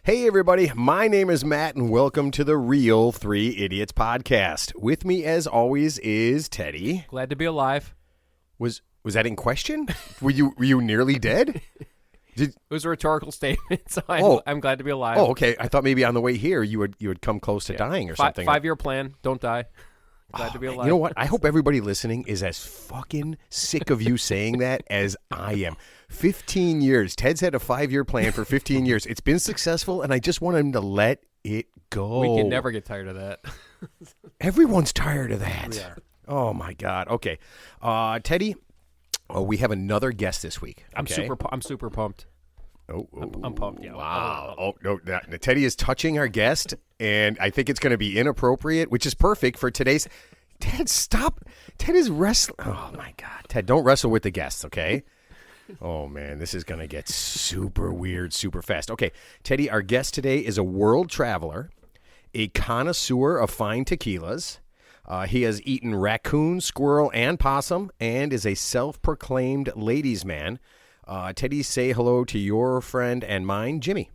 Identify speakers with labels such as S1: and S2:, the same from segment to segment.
S1: Hey, everybody. My name is Matt, and welcome to the Real Three Idiots podcast. With me, as always, is Teddy.
S2: Glad to be alive.
S1: Was that in question? Were you nearly dead?
S2: It was a rhetorical statement, so I'm glad to be alive.
S1: Oh, okay. I thought maybe on the way here you would come close to dying or something.
S2: 5-year plan. Don't die. Glad to be alive.
S1: You know what? I hope everybody listening is as fucking sick of you saying that as I am. 15 years. Ted's had a 5-year plan for 15 years. It's been successful, and I just want him to let it go.
S2: We can never get tired of that.
S1: Everyone's tired of that.
S2: We are.
S1: Oh, my God. Okay. Teddy, we have another guest this week.
S2: I'm
S1: okay?
S2: super pumped. I'm pumped. Yeah.
S1: Wow. Oh, no. Teddy is touching our guest, and I think it's going to be inappropriate, which is perfect for today's. Ted, stop. Ted is wrestling. Oh, my God. Ted, don't wrestle with the guests, okay? Oh, man, this is going to get super weird super fast. Okay, Teddy, our guest today is a world traveler, a connoisseur of fine tequilas. He has eaten raccoon, squirrel, and possum, and is a self-proclaimed ladies' man. Teddy, say hello to your friend and mine, Jimmy.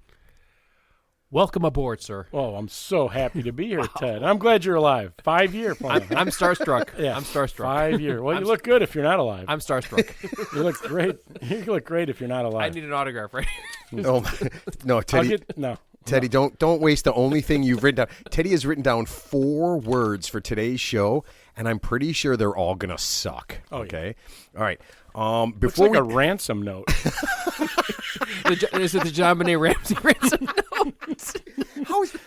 S2: Welcome aboard, sir.
S3: Oh, I'm so happy to be here, Ted. I'm glad you're alive. 5-year plan.
S2: I'm starstruck.
S3: Yeah,
S2: I'm starstruck.
S3: 5-year. Well, you look good if you're not alive.
S2: I'm starstruck.
S3: You look great. You look great if you're not alive.
S2: I need an autograph, right?
S1: No, Teddy. Teddy, don't waste the only thing you've written down. Teddy has written down 4 words for today's show, and I'm pretty sure they're all gonna suck.
S3: Oh,
S1: okay,
S3: yeah.
S1: all right.
S3: Looks like a ransom note.
S2: Is it the John Benet Ramsey ransom note?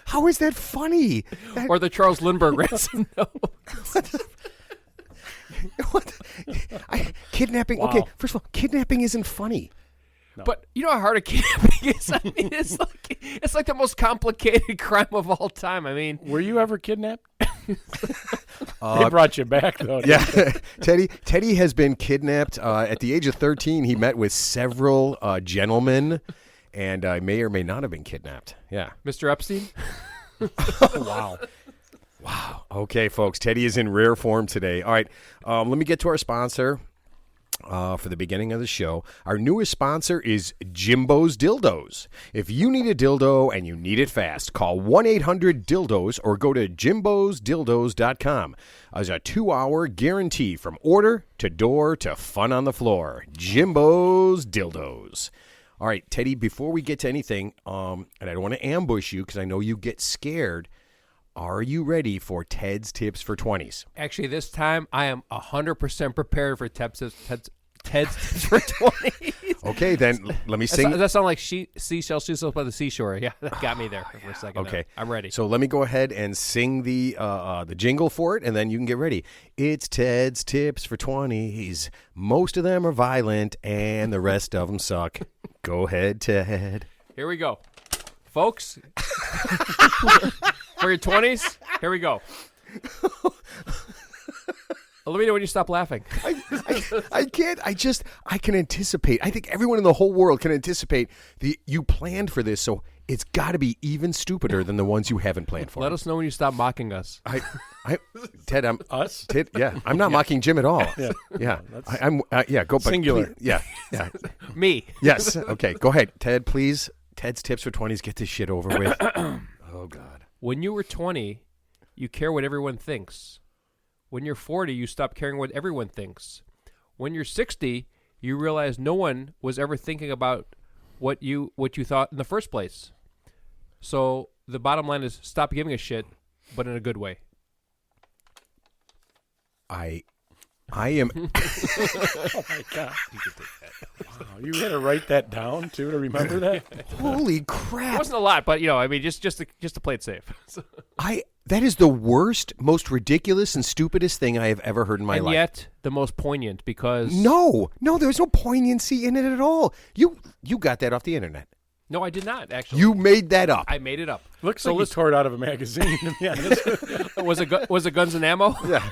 S1: How is that funny?
S2: Or the Charles Lindbergh ransom note?
S1: What? Kidnapping.
S3: Wow.
S1: Okay, first of all, kidnapping isn't funny.
S3: No.
S2: But you know how hard a kidnapping is? I mean, it's like the most complicated crime of all time. I mean,
S3: Were you ever kidnapped? They brought you back, though.
S1: Yeah, Teddy has been kidnapped. At the age of 13, he met with several gentlemen, and may or may not have been kidnapped. Yeah.
S2: Mr. Epstein?
S3: Wow.
S1: Wow. Okay, folks, Teddy is in rare form today. All right, let me get to our sponsor for the beginning of the show. Our newest sponsor is Jimbo's Dildos. If you need a dildo and you need it fast, call 1-800-DILDOS or go to jimbosdildos.com. There's a 2-hour guarantee from order to door to fun on the floor. Jimbo's Dildos. All right, Teddy, before we get to anything, and I don't want to ambush you because I know you get scared, are you ready for Ted's Tips for 20s?
S2: Actually, this time I am 100% prepared for Ted's Tips for 20s.
S1: Okay, then let me sing.
S2: Does that sound like seashells by the seashore? Yeah, that got me there for a second.
S1: Okay,
S2: I'm ready.
S1: So let me go ahead and sing the jingle for it, and then you can get ready. It's Ted's Tips for 20s. Most of them are violent, and the rest of them suck. Go ahead, Ted.
S2: Here we go, folks. For your 20s, here we go. Let me know when you stop laughing.
S1: I can't. I can anticipate. I think everyone in the whole world can anticipate you planned for this, so it's got to be even stupider than the ones you haven't planned for.
S2: Let us know when you stop mocking us.
S1: Ted, I'm
S3: Us?
S1: Ted, yeah, I'm not mocking Jim at all. Yeah. I'm. Yeah, go.
S3: Singular.
S1: Please, yeah.
S2: Me.
S1: Yes. Okay. Go ahead, Ted. Please. Ted's Tips for 20s. Get this shit over with. Oh God.
S2: When you were 20, you care what everyone thinks. When you're 40, you stop caring what everyone thinks. When you're 60, you realize no one was ever thinking about what you thought in the first place. So the bottom line is stop giving a shit, but in a good way.
S3: I am. Oh, my God. Wow. You had to write that down, too, to remember that?
S1: Holy
S2: It
S1: crap!
S2: wasn't a lot, but I mean, just to play it safe.
S1: That is the worst, most ridiculous, and stupidest thing I have ever heard in my
S2: and
S1: life.
S2: yet the most poignant because
S1: No, there's no poignancy in it at all. You got that off the internet.
S2: No, I did not actually.
S1: You made that up.
S2: I made it up.
S3: Looks like you tore it out of a magazine, to be honest.
S2: Was it Guns and Ammo?
S1: Yeah.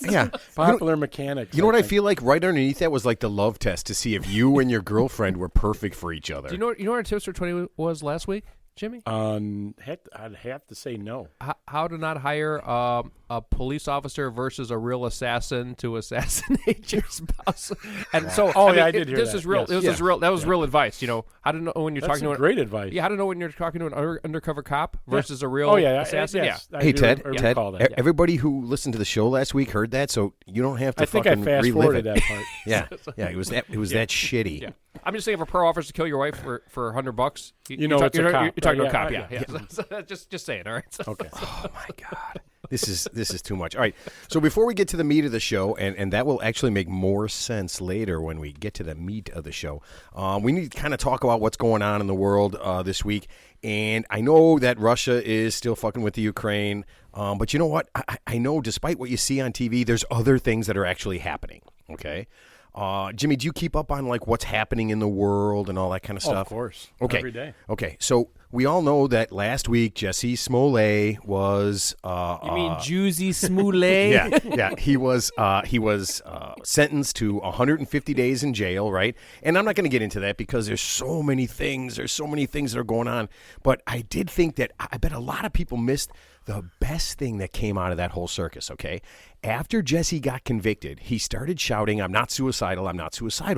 S1: Yeah.
S3: Popular Mechanics.
S1: You know what I
S3: think.
S1: feel like? Right underneath that was like the love test to see if you and your girlfriend were perfect for each other.
S2: Do you know what our tips for 20 was last week, Jimmy?
S3: I'd have to say no.
S2: How to not hire a police officer versus a real assassin to assassinate your spouse. And so,
S3: I did hear
S2: this
S3: that.
S2: is real.
S3: Yes.
S2: This is real. That was real advice. How to know when you're
S3: That's
S2: talking to
S3: great advice.
S2: Yeah, how to know when you're talking to an undercover cop versus a real assassin.
S3: Yes, I
S1: Hey,
S3: do
S1: Ted,
S3: recall that.
S1: everybody who listened to the show last week heard that, so you don't have to
S3: I think I
S1: fucking
S3: fast
S1: relive
S3: forwarded
S1: it.
S3: that part.
S1: Yeah, it was that shitty.
S2: Yeah. I'm just saying, if a pro offers to kill your wife for $100,
S3: You know it's a cop,
S2: You're talking to a
S3: right?
S2: cop.
S3: Yeah,
S2: Yeah. So just saying. All right. So,
S3: Okay.
S1: Oh my God. This is too much. All right. So before we get to the meat of the show, and that will actually make more sense later when we get to the meat of the show, we need to kind of talk about what's going on in the world this week. And I know that Russia is still fucking with the Ukraine, but you know what? I know despite what you see on TV, there's other things that are actually happening. Okay. Jimmy, do you keep up on like what's happening in the world and all that kind of stuff?
S3: Of course.
S1: Okay.
S3: Every day.
S1: Okay. So we all know that last week Jesse Smollett was
S2: you mean Juicy Smollett?
S1: yeah. He was sentenced to 150 days in jail, right? And I'm not going to get into that because there's so many things. There's so many things that are going on. But I did think that I bet a lot of people missed the best thing that came out of that whole circus, okay? After Jesse got convicted, he started shouting, I'm not suicidal,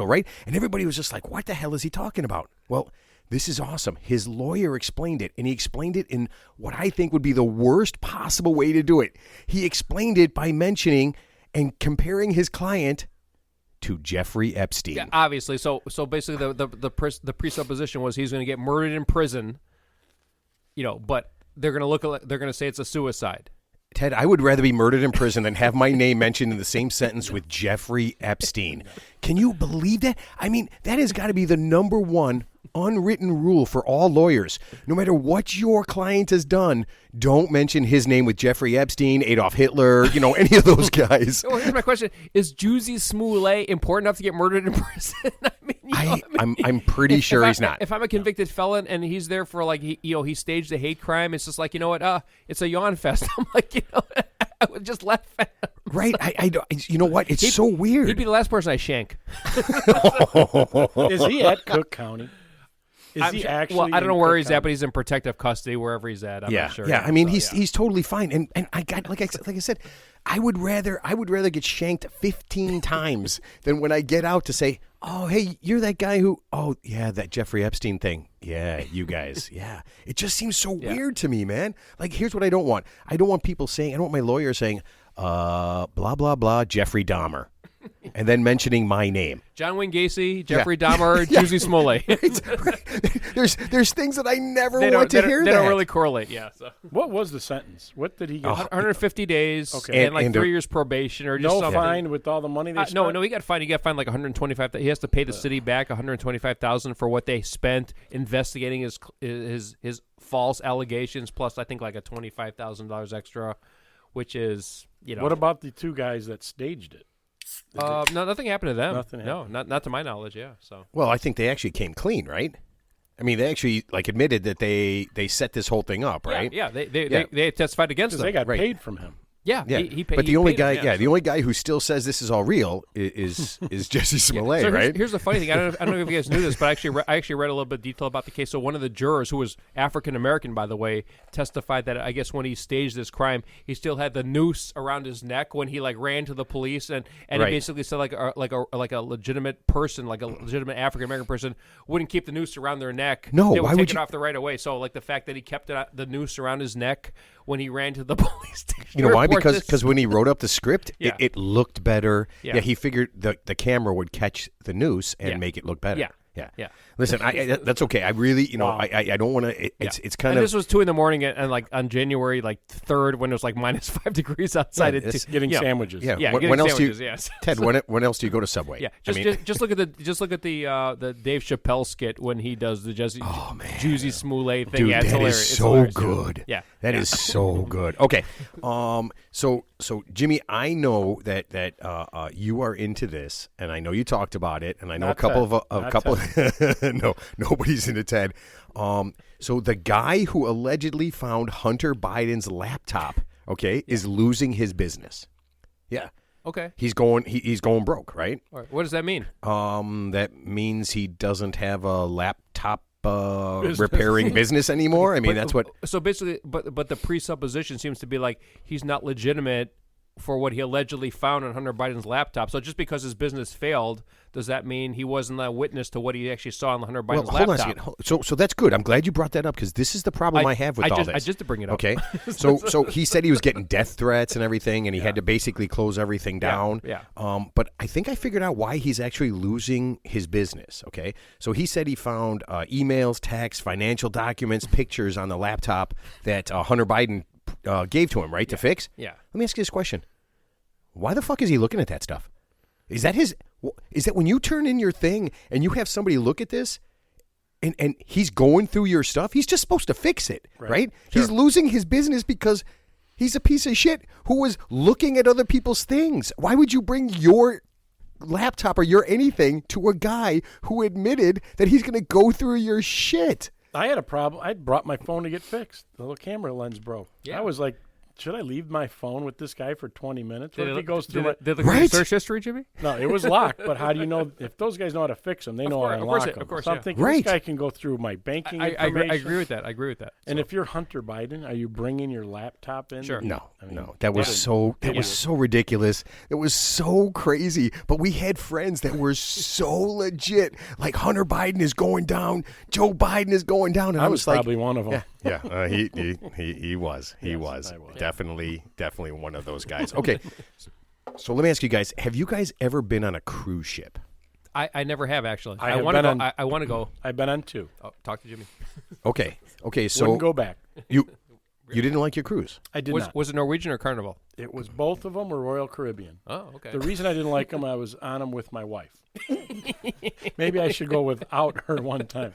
S1: right? And everybody was just like, what the hell is he talking about? Well, this is awesome. His lawyer explained it, and he explained it in what I think would be the worst possible way to do it. He explained it by mentioning and comparing his client to Jeffrey Epstein.
S2: Yeah, obviously. So basically, the presupposition was he's going to get murdered in prison. But they're going to say it's a suicide.
S1: Ted, I would rather be murdered in prison than have my name mentioned in the same sentence with Jeffrey Epstein. Can you believe that? I mean, that has got to be the number one unwritten rule for all lawyers. No matter what your client has done, don't mention his name with Jeffrey Epstein, Adolf Hitler, any of those guys.
S2: Well, here's my question: is Juicy Smollett important enough to get murdered in prison?
S1: I'm pretty sure he's not.
S2: If I'm a convicted felon and he's there for he staged a hate crime, it's just like it's a yawn fest. I'm like I would just laugh at him.
S1: Right? I you know what? It's so weird.
S2: He'd be the last person I shank.
S3: Is he at Cook County? Is he actually?
S2: Well, I don't know
S3: in
S2: where
S3: Cook
S2: he's
S3: County?
S2: at, but he's in protective custody wherever he's at. I'm not sure.
S1: Yeah. I mean, he's totally fine. And I got like I said, I would rather get shanked 15 times than when I get out to say, oh, hey, you're that guy who, oh yeah, that Jeffrey Epstein thing. Yeah, you guys. Yeah, it just seems so weird to me, man. Like, here's what I don't want. I don't want people saying. I don't want my lawyer saying, blah blah blah, Jeffrey Dahmer. And then mentioning my name.
S2: John Wayne Gacy, Jeffrey Dahmer, Juicy Smollett.
S1: There's things that I never
S2: They
S1: want to hear.
S2: They don't really correlate, yeah. So.
S3: What was the sentence? What did he get?
S2: 150 days
S3: Okay.
S2: and 3 years probation or just
S3: no
S2: something.
S3: fine with all the money they spent?
S2: No, he got fined. He got fined like $125,000. He has to pay the city back $125,000 for what they spent investigating his false allegations, plus I think like a $25,000 extra, which is
S3: What about the two guys that staged it?
S2: No, nothing happened to them.
S3: Nothing happened.
S2: No, not to my knowledge. Yeah. So.
S1: Well, I think they actually came clean, right? I mean, they actually admitted that they set this whole thing up, right?
S2: Yeah. They testified against them.
S3: They got
S1: Right.
S3: paid from him.
S2: Yeah.
S1: Yeah,
S2: He paid,
S1: but the only guy,
S2: paid him,
S1: the only guy who still says this is all real is Jesse Smollett,
S2: So
S1: right?
S2: here's the funny thing. I don't know if you guys knew this, but I actually read a little bit of detail about the case. So one of the jurors, who was African American, by the way, testified that I guess when he staged this crime, he still had the noose around his neck when he ran to the police, and
S1: Right.
S2: he basically said like a legitimate person, like a legitimate African American person, wouldn't keep the noose around their neck.
S1: No,
S2: they would
S1: why
S2: take
S1: would
S2: it
S1: you-
S2: off the right away. So the fact that he kept the noose around his neck when he ran to the police station.
S1: You know why?
S2: to report this.
S1: Because when he wrote up the script,
S2: Yeah.
S1: it looked better.
S2: Yeah.
S1: Yeah, he figured the camera would catch the noose and make it look better.
S2: Yeah.
S1: Yeah.
S2: Yeah.
S1: Listen, that's okay. I really,
S3: Wow.
S1: I don't want to. It's kind
S2: and
S1: of
S2: this was 2 a.m. and like on January 3rd when it was like minus 5 degrees outside.
S1: Yeah,
S2: It
S1: this-
S3: Getting sandwiches.
S1: yeah.
S2: Yeah,
S1: when
S2: getting
S1: else do you,
S2: sandwiches, yes.
S1: Ted? When else do you go to Subway?
S2: Yeah,
S1: I mean,
S2: just look at the Dave Chappelle skit when he does the Juicy Smollett thing.
S1: dude,
S2: yeah, it's
S1: that
S2: hilarious.
S1: is
S2: It's
S1: so
S2: hilarious, dude.
S1: good.
S2: Yeah,
S1: that is so good. Okay, so Jimmy, I know that you are into this, and I know you talked about it, and I know
S3: Not
S1: a couple
S3: Ted.
S1: of
S3: Not
S1: couple. No, nobody's into Ted. So the guy who allegedly found Hunter Biden's laptop, is losing his business. Yeah,
S2: Okay.
S1: he's going broke, right?
S2: All right. What does that mean?
S1: That means he doesn't have a laptop repairing business anymore. I mean, that's what.
S2: So basically, but the presupposition seems to be like he's not legitimate for what he allegedly found on Hunter Biden's laptop. So just because his business failed, does that mean he wasn't a witness to what he actually saw on Hunter Biden's
S1: Hold on a
S2: laptop?
S1: second. So that's good. I'm glad you brought that up because this is the problem I have with all this.
S2: I just to bring it up.
S1: Okay. So he said he was getting death threats and everything, and he had to basically close everything down.
S2: Yeah.
S1: But I think I figured out why he's actually losing his business. Okay. So he said he found emails, texts, financial documents, pictures on the laptop that Hunter Biden gave to him, right, to fix?
S2: Yeah.
S1: Let me ask you this question. Why the fuck is he looking at that stuff? Is that when you turn in your thing and you have somebody look at this and he's going through your stuff, he's just supposed to fix it, right?
S3: Sure.
S1: He's losing his business because he's a piece of shit who was looking at other people's things. Why would you bring your laptop or your anything to a guy who admitted that he's going to go through your shit?
S3: I had a problem. I brought my phone to get fixed. The little camera lens broke.
S2: Yeah.
S3: I was like, should I leave my phone with this guy for 20 minutes? What if he goes through
S2: Did it look
S1: Right?
S2: at your search history, Jimmy?
S3: No, it was locked, but how do you know? If those guys know how to fix them, they know how to unlock them.
S2: Of course,
S3: so I'm
S2: yeah.
S3: thinking
S1: Right.
S3: this guy can go through my banking
S2: I
S3: information.
S2: agree with that. I agree with that.
S3: And if you're Hunter Biden, are you bringing your laptop in?
S2: Sure.
S1: No,
S3: I mean,
S1: no, that was
S3: what an
S1: so
S3: idiot.
S1: ridiculous. It was so crazy. But we had friends that were so legit. Like Hunter Biden is going down, Joe Biden is going down, and
S3: I
S1: I
S3: was
S1: was
S3: probably one of them.
S1: yeah, he was,
S3: I
S1: was
S3: was.
S1: definitely one of those guys. Okay, so let me ask you guys: have you guys ever been on a cruise ship?
S2: I never have actually.
S3: I
S2: I
S3: have
S2: want to
S3: been
S2: go.
S3: on-
S2: I want to go.
S3: I've been on two.
S2: Oh, talk to Jimmy.
S1: Okay, so
S3: Wouldn't go back.
S1: you didn't like your cruise?
S3: I did
S2: Was
S3: not.
S2: it Norwegian or Carnival?
S3: It was both of them were Royal Caribbean.
S2: Oh, okay.
S3: The reason I didn't like them, I was on them with my wife. Maybe I should go without her one time,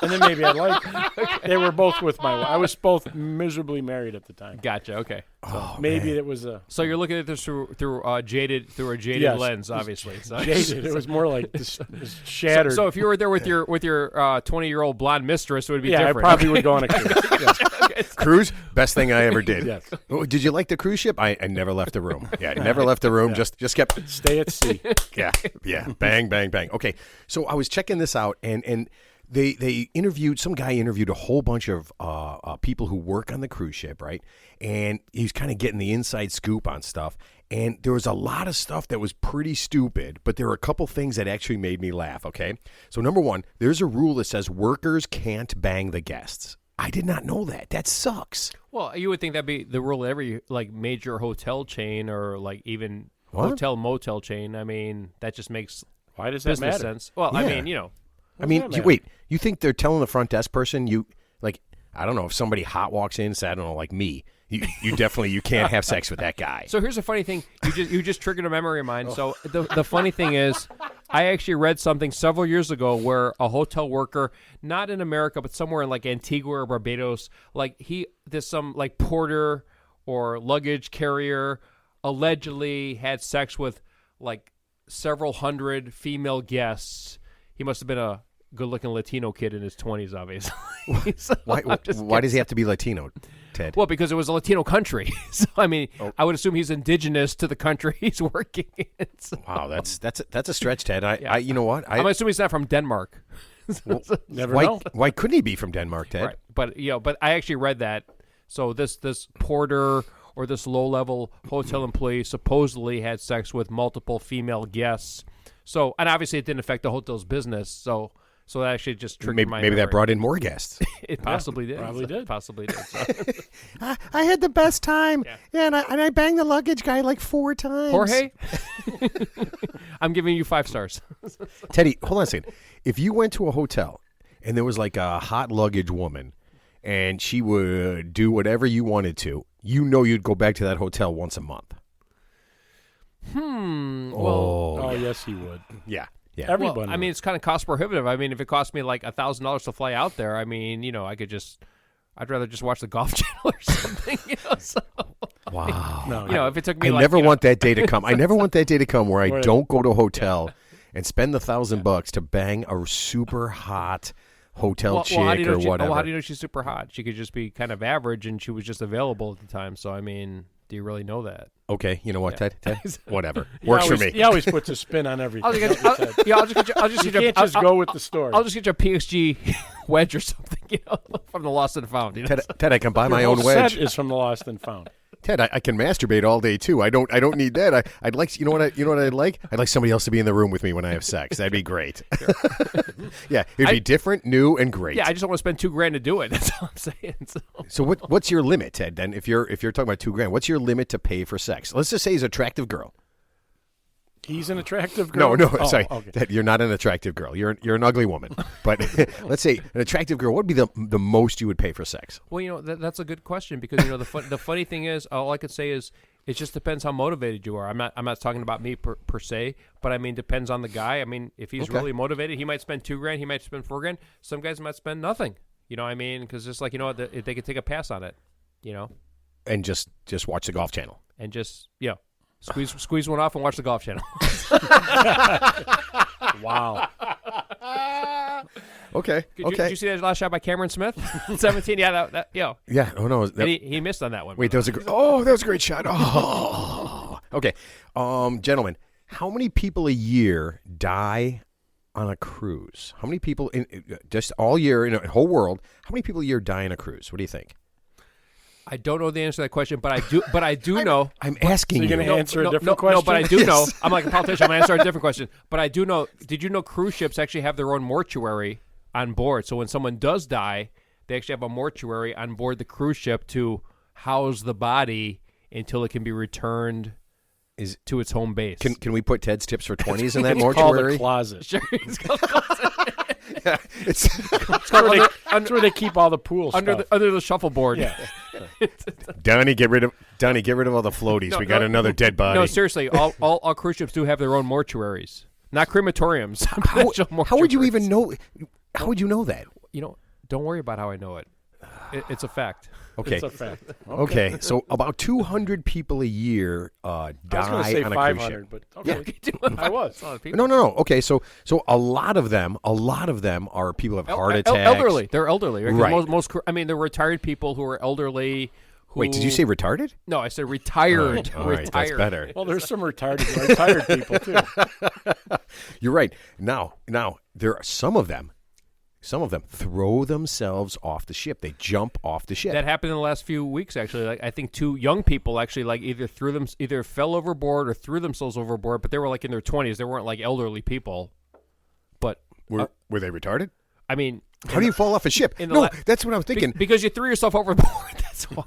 S3: and then maybe I'd like them. They were both with my wife. I was both miserably married at the time.
S2: Gotcha. Okay.
S1: Oh,
S3: Maybe
S1: man.
S3: it was a
S2: So you're looking at this through a jaded
S3: Yes.
S2: lens, obviously. So,
S3: jaded. It was more like this shattered.
S2: So if you were there with your 20-year-old blonde mistress, it would be
S3: yeah,
S2: different.
S3: I probably would go on a cruise. Yes.
S1: Cruise, best thing I ever did.
S3: Yes.
S1: Oh, did you like the cruise ship? I never left the room. Yeah, I never left the room. Just kept.
S3: Stay at sea.
S1: Yeah. Bang, bang, bang. Okay, so I was checking this out, and they interviewed some guy interviewed a whole bunch of people who work on the cruise ship, right? And he's kind of getting the inside scoop on stuff. And there was a lot of stuff that was pretty stupid, but there were a couple things that actually made me laugh. Okay, so number one, there's a rule that says workers can't bang the guests. I did not know that. That sucks.
S2: Well, you would think that'd be the rule of every like major hotel chain or like even
S1: What?
S2: hotel motel chain. I mean, that just makes
S3: Why does that
S2: business
S3: matter?
S2: sense. Well, I
S1: Yeah.
S2: mean, you know,
S1: I mean,
S3: that matter?
S1: wait, you think they're telling the front desk person I don't know, if somebody hot walks in and says, I don't know, like me, you definitely, you can't have sex with that guy.
S2: So here's a funny thing. You just triggered a memory of mine.
S1: Oh.
S2: So the funny thing is, I actually read something several years ago where a hotel worker, not in America, but somewhere in like Antigua or Barbados, like there's some like porter or luggage carrier allegedly had sex with like several hundred female guests. He must have been a good-looking Latino kid in his 20s, obviously. So
S1: Why
S2: I'm just
S1: why does he have to be Latino, Ted?
S2: well, because it was a Latino country. So, I mean, I would assume he's indigenous to the country he's working in. So,
S1: Wow, that's a stretch, Ted. I you know what?
S2: I'm assuming he's not from Denmark.
S3: Never
S1: why,
S3: know.
S1: why couldn't he be from Denmark, Ted?
S2: Right. But I actually read that. So this porter or this low-level hotel employee supposedly had sex with multiple female guests. So, and obviously it didn't affect the hotel's business. So that actually just triggered my
S1: Maybe that
S2: memory.
S1: brought in more guests.
S2: It possibly did.
S3: probably did.
S2: Possibly did. So.
S1: I had the best time. Yeah, and I banged the luggage guy like 4 times.
S2: Jorge, I'm giving you 5 stars.
S1: Teddy, hold on a second. If you went to a hotel and there was like a hot luggage woman and she would do whatever you wanted to, you know you'd go back to that hotel once a month.
S2: Well,
S3: Oh, yes, he would.
S1: Yeah. Yeah.
S3: Everybody.
S2: Well, I mean, it's kind of cost prohibitive. I mean, if it cost me like $1,000 to fly out there, I mean, you know, I'd rather just watch the Golf Channel or something. You know, so,
S1: Wow.
S3: no,
S2: you know, if it took me
S1: I
S2: like,
S1: never
S2: you know,
S1: want that day to come. I never want that day to come where I
S3: Right.
S1: don't go to a hotel and spend the $1,000 to bang a super hot hotel chick
S2: how do you know
S1: or
S2: she-
S1: whatever.
S2: Well, how do you know she's super hot? She could just be kind of average, and she was just available at the time. So I mean, Do you really know that?
S1: Okay, you know what, Ted? Whatever.
S3: He
S1: Works
S3: always,
S1: for me.
S3: He always puts a spin on everything.
S2: I'll just
S3: You
S2: get you.
S3: can't just go with the story.
S2: I'll just get you a PXG wedge or something, from the Lost and Found.
S1: Ted, I can buy my
S3: Your
S1: own
S3: whole
S1: wedge.
S3: set is from the Lost and Found.
S1: Ted, I can masturbate all day too. I don't need that. I'd like, you know what I'd like? I'd like somebody else to be in the room with me when I have sex. That'd be great. Yeah, it'd be different, new, and great.
S2: Yeah, I just don't want to spend $2,000 to do it. That's all I'm saying.
S1: So what's your limit, Ted? Then if you're talking about $2,000, what's your limit to pay for sex? Let's just say he's an attractive girl.
S3: He's an attractive girl?
S1: No,
S3: Oh,
S1: sorry.
S3: okay.
S1: Ted, you're not an attractive girl. You're an ugly woman. But let's say an attractive girl. What would be the most you would pay for sex?
S2: Well, that's a good question because the funny thing is, all I could say is it just depends how motivated you are. I'm not talking about me per se, but I mean depends on the guy. I mean, if he's really motivated, he might spend $2,000. He might spend $4,000. Some guys might spend nothing. You know what I mean? Because it's like they could take a pass on it.
S1: And just watch the Golf Channel.
S2: And just squeeze one off and watch the Golf Channel.
S3: Wow.
S1: Okay.
S2: Did you see that last shot by Cameron Smith? 17. Yeah,
S1: Yeah. Oh no.
S2: And he missed on that one.
S1: Wait, that was a great shot. Oh. Okay. Gentlemen, how many people a year die on a cruise? How many people just all year in the whole world? How many people a year die on a cruise? What do you think?
S2: I don't know the answer to that question, but I do know.
S1: I'm asking
S3: So you're
S1: you.
S3: going to answer a different question?
S2: No, but I do know. I'm like a politician. I'm going to answer a different question. But I do know. Did you know cruise ships actually have their own mortuary on board? So when someone does die, they actually have a mortuary on board the cruise ship to house the body until it can be returned to its home base.
S1: Can we put Ted's tips for 20s in that
S3: It's called
S1: mortuary?
S3: a closet.
S2: Sure, it's called a closet.
S1: Yeah, it's
S3: That's where they keep all the pool
S2: under
S3: stuff.
S2: the shuffleboard.
S3: Yeah.
S1: Donnie, get rid of all the floaties. We got another dead body.
S2: No, seriously, all cruise ships do have their own mortuaries, not crematoriums.
S1: How would you even know? How would you know that?
S2: Don't worry about how I know it. It's a fact.
S1: Okay.
S3: It's a fact.
S1: Okay. So about 200 people a year die
S3: I was going to say
S1: on a
S3: 500,
S1: cruise ship.
S3: but okay. I was.
S1: No. Okay. So a lot of them are people who have heart attacks.
S2: Elderly. They're elderly. Right? 'Cause
S1: Right.
S2: they're retired people who are elderly.
S1: Wait, did you say retarded?
S2: No, I said retired.
S1: All right, that's better.
S3: Well, there's some retired people, too.
S1: You're right. Now there are some of them throw themselves off the ship. They jump off the ship.
S2: That happened in the last few weeks, actually. Like I think 2 young people actually either fell overboard or threw themselves overboard, but they were like in their 20s. They weren't like elderly people. But
S1: Were they retarded?
S2: I mean,
S1: How do you fall off a ship? No, that's what I was thinking.
S2: because you threw yourself overboard. That's why.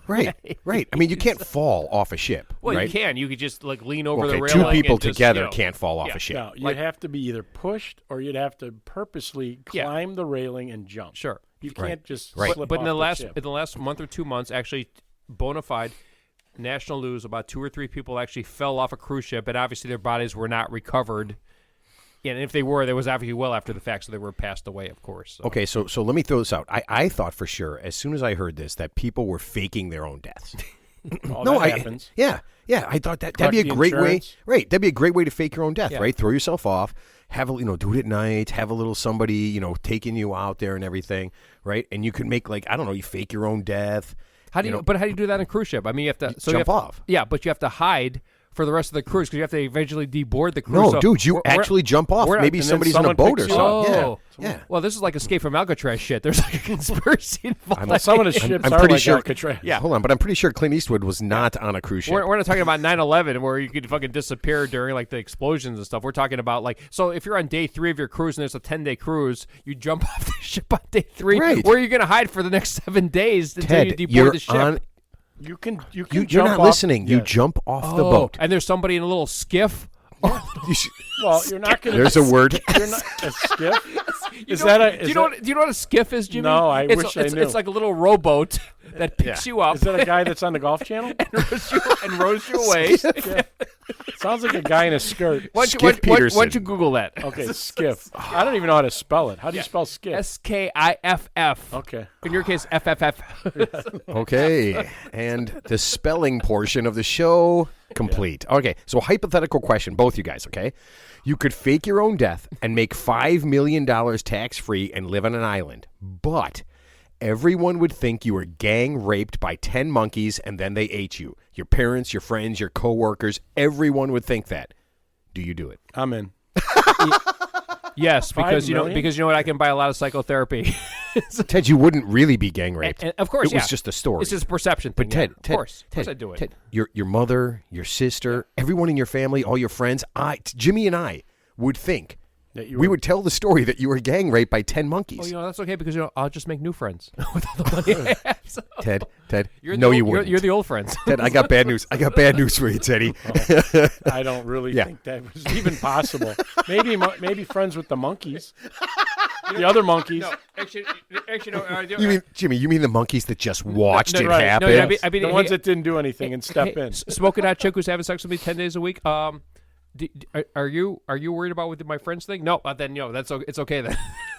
S1: Right. I mean, you can't fall off a ship.
S2: Well,
S1: right?
S2: you can. You could just like lean over the
S1: Okay,
S2: railing.
S1: 2 people
S2: and just,
S1: together can't fall off
S2: yeah.
S1: a ship.
S3: No, you'd have to be either pushed or you'd have to purposely
S2: Yeah.
S3: climb the railing and jump.
S2: Sure.
S3: You can't just
S1: Right.
S3: slip
S2: But in
S3: off
S2: the
S3: ship.
S2: last month or 2 months, actually, bona fide national news, about 2 or 3 people actually fell off a cruise ship, and obviously their bodies were not recovered. And if they were, there was obviously well after the fact, so they were passed away, of course. So.
S1: Okay, so let me throw this out. I thought for sure, as soon as I heard this, that people were faking their own deaths.
S3: That happens.
S1: Yeah, I thought that'd
S3: Collect
S1: be a
S3: the
S1: great way.
S3: insurance.
S1: Right, that'd be a great way to fake your own death.
S2: Yeah.
S1: Right, throw yourself off, have a do it at night, have a little somebody taking you out there and everything. Right, and you can make you fake your own death.
S2: How do you? But how do you do that on a cruise ship? I mean, you have to
S1: Jump off.
S2: Yeah, but you have to hide for the rest of the cruise because you have to eventually deboard the cruise.
S1: No,
S2: So
S1: dude, you
S2: we're-
S1: actually jump off.
S2: we're not-
S1: Maybe
S3: and then
S1: somebody's in a
S3: someone
S1: boat or
S3: picks you
S1: something.
S2: Oh,
S1: Yeah.
S2: Well, this is like Escape from Alcatraz shit. There's like a conspiracy involved.
S3: Well, some of the ships
S1: I'm
S3: are
S1: pretty
S3: like
S1: sure.
S3: Alcatraz.
S1: Yeah, hold on, but I'm pretty sure Clint Eastwood was not on a cruise ship.
S2: We're not talking about 9/11 where you could fucking disappear during like the explosions and stuff. We're talking about so if you're on day 3 of your cruise and it's a 10-day cruise, you jump off the ship on day 3.
S1: Right.
S2: Where are you going to hide for the next 7 days until
S1: Ted,
S2: you deboard
S1: you're
S2: the ship?
S1: on.
S3: You can
S1: You're
S3: jump
S1: not
S3: off.
S1: listening. You
S3: Yes.
S1: jump off the boat.
S2: And there's somebody in a little skiff.
S1: You should-
S3: Well, you're not going to.
S1: There's a word.
S3: You're not a skiff.
S2: You
S3: Is
S2: know-
S3: that a?
S2: do you know what a skiff is, Jimmy?
S3: No, I
S2: It's
S3: wish
S2: a-
S3: I
S2: it's,
S3: knew.
S2: It's like a little rowboat that picks you up
S3: Is that a guy that's on the Golf Channel?
S2: and rows you away.
S3: Sounds like a guy in a skirt.
S2: Why
S1: Skiff
S2: don't
S1: Peterson.
S2: you Google that?
S3: Okay, skiff. I don't even know how to spell it. How do you spell skiff?
S2: SKIFF.
S3: Okay.
S2: In your case, FFF.
S1: Okay, and the spelling portion of the show complete. Okay, so hypothetical question, both you guys. Okay, you could fake your own death and make $5 million tax free and live on an island, but everyone would think you were gang raped by 10 monkeys and then they ate you. Your parents, your friends, your coworkers, everyone would think that. Do you do it?
S3: I'm in.
S2: Yes, because you know
S3: million?
S2: what, I can buy a lot of psychotherapy.
S1: Ted, you wouldn't really be gang raped.
S2: And of course,
S1: it was just a story.
S2: It's just a perception thing.
S1: But Ted,
S2: of course I do it.
S1: Ted, your mother, your sister, everyone in your family, all your friends, Jimmy and I would think we would tell the story that you were gang raped by 10 monkeys.
S2: Oh, that's okay because I'll just make new friends with all the money I have. So.
S1: Ted,
S2: you
S1: wouldn't.
S2: You're the old friends.
S1: Ted, I got bad news. I got bad news for you, Teddy.
S3: I don't really think that was even possible. Maybe friends with the monkeys. The other monkeys.
S2: No, actually, no.
S1: You mean, Jimmy, you mean the monkeys that just watched it
S3: right.
S1: happen?
S2: No, I mean,
S3: the ones that didn't do anything and step in.
S2: Smoking hot chick who's having sex with me 10 days a week. Are you worried about with my friends thing? No, then it's okay then.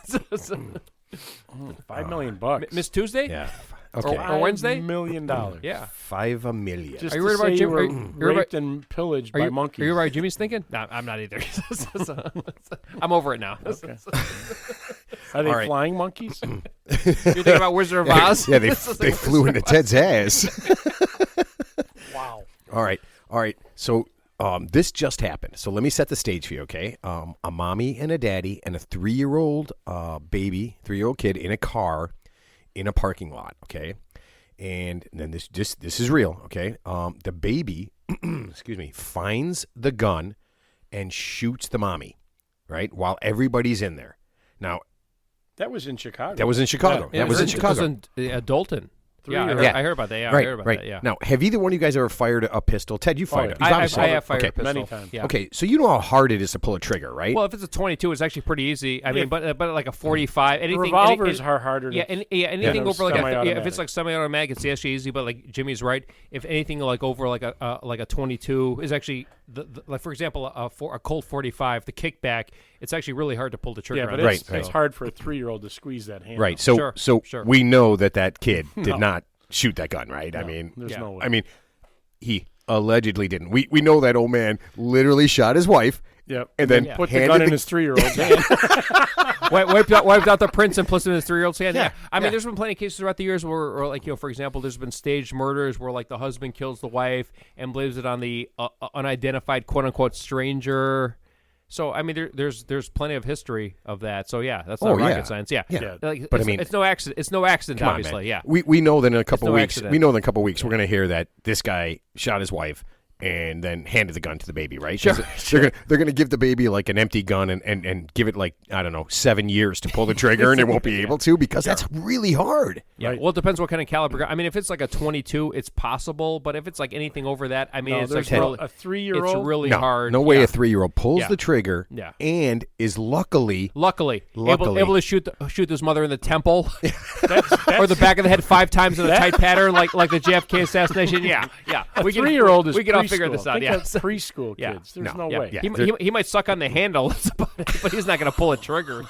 S3: $5 million.
S2: Miss Tuesday?
S1: Yeah. Okay.
S2: Or Wednesday?
S3: $5 million.
S2: Yeah.
S1: $5 million.
S3: Just
S2: Are you
S3: to
S2: worried about
S3: say
S2: Jim?
S3: you were raped and pillaged by monkeys.
S2: Are you right? Jimmy's thinking? No, I'm not either. I'm over it now.
S3: Okay. Are they flying monkeys?
S2: You're thinking about Wizard of Oz?
S1: Yeah, they flew into Ted's ass.
S3: Wow.
S1: All right. So this just happened. So let me set the stage for you, okay? A mommy and a daddy and a 3-year-old baby, 3-year-old kid in a car in a parking lot, okay? And then this is real, okay? The baby, excuse me, finds the gun and shoots the mommy, right? While everybody's in there. Now,
S3: that was in Chicago.
S1: That was in Chicago.
S2: Yeah,
S1: that was in Chicago.
S2: It was in Dalton. Yeah, I heard about that. Yeah,
S1: right,
S2: I heard about
S1: right.
S2: that. Yeah.
S1: Now, have either one of you guys ever fired a pistol? Ted, you fired it.
S2: I have fired a pistol
S3: many times.
S2: Yeah.
S1: Okay, so you know how hard it is to pull a trigger, right?
S2: Well, if it's a 22, it's actually pretty easy. I mean, but like a 45, anything.
S3: Revolvers are harder.
S2: Anything over like if it's like
S3: semi-automatic.
S2: semi-automatic, it's actually easy. But like Jimmy's right, if anything like over like a 22 is actually like for example a Colt 45, the kickback, it's actually really hard to pull the trigger.
S3: Yeah, but
S2: on
S3: it's hard for a 3-year-old to squeeze that hand.
S1: Right. So
S2: Sure.
S1: we know that kid did not shoot that gun, right? I mean,
S3: there's no way.
S1: I mean, he allegedly didn't. We know that old man literally shot his wife.
S3: Yep.
S1: And then
S3: put the gun in his 3-year-old's hand.
S2: wiped out the prints and put it in his 3-year-old's hand.
S1: Yeah.
S2: I mean, there's been plenty of cases throughout the years where like, for example, there's been staged murders where like the husband kills the wife and blames it on the unidentified quote unquote stranger. So I mean, there's plenty of history of that. So yeah, that's not rocket science. Yeah. Like,
S1: but I mean,
S2: it's no accident. It's no accident, obviously.
S1: Man.
S2: Yeah.
S1: We know that in a couple
S2: no
S1: weeks.
S2: accident.
S1: We know in a couple weeks we're going to hear that this guy shot his wife and then handed the gun to the baby, right?
S2: Sure.
S1: They're going to give the baby like an empty gun and give it like, I don't know, 7 years to pull the trigger and it won't be able to because that's really hard.
S2: Yeah.
S3: Right.
S2: Well, it depends what kind of caliber. I mean, if it's like a 22, it's possible, but if it's like anything over that, I mean, it's like really,
S3: a 3-year-old.
S2: it's really
S1: No,
S2: hard.
S1: no way
S2: Yeah.
S1: a 3-year-old pulls
S2: Yeah.
S1: the trigger and is luckily
S2: able to shoot his mother in the temple or the back of the head 5 times in a tight pattern like the JFK assassination. Yeah.
S3: A 3-year-old is
S2: we can all figure this out.
S3: Think
S2: Yeah.
S3: of preschool
S2: Yeah.
S3: kids. There's
S1: No.
S3: no way.
S1: Yeah.
S2: He might suck on the handle, that's about it, but he's not going to pull a trigger.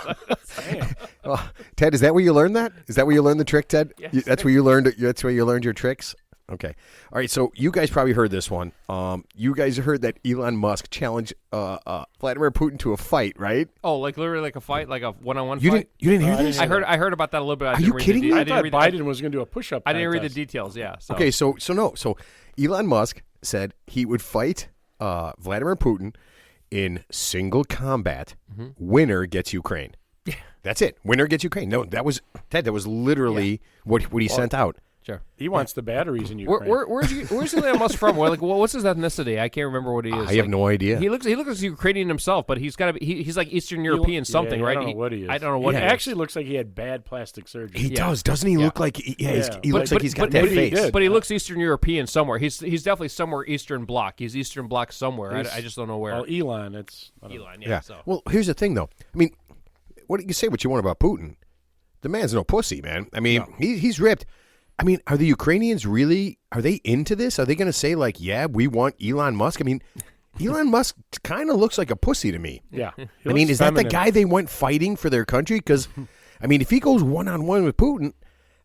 S1: Ted, is that where you learned that? Is that where you learned the trick, Ted?
S2: Yes.
S1: That's where you learned it. That's where you learned your tricks. Okay. All right. So you guys probably heard this one. You guys heard that Elon Musk challenged Vladimir Putin to a fight, right?
S2: Oh, like literally like a fight, like a one-on-one fight?
S1: You didn't hear this?
S2: I heard about that a little bit.
S1: Are you kidding me?
S3: I thought Biden was going to do a push-up
S2: I didn't read the
S3: contest.
S2: details. Yeah. So.
S1: Okay. So Elon Musk said he would fight Vladimir Putin in single combat.
S2: Mm-hmm.
S1: Winner gets Ukraine. Yeah. That's it. Winner gets Ukraine. No, that was Ted. That was literally what he sent out.
S2: Sure.
S3: He wants the batteries in Ukraine.
S2: Where's Elon Musk from? Like, what's his ethnicity? I can't remember what he is.
S1: I have no idea.
S2: He looks like Ukrainian himself, but he's got to be. He's like Eastern European something,
S3: yeah,
S2: right?
S3: I don't know what he is.
S2: I don't know what
S3: he
S2: he is.
S3: actually looks like he had bad plastic surgery.
S1: He does, doesn't he? Look like he looks like he's got that
S3: maybe he
S1: face.
S3: did.
S2: But he looks Eastern European somewhere. He's definitely somewhere Eastern Bloc. He's Eastern Bloc somewhere. I just don't know where.
S3: Well, Elon, it's
S2: Elon,
S1: Yeah.
S2: So.
S1: Well, here's the thing, though. I mean, what you can say what you want about Putin. The man's no pussy, man. I mean, he's ripped. I mean, are the Ukrainians really, are they into this? Are they going to say, like, yeah, we want Elon Musk? I mean, Elon Musk kind of looks like a pussy to me.
S3: Yeah.
S1: I mean, is that the guy they went fighting for their country? Because, I mean, if he goes one-on-one with Putin,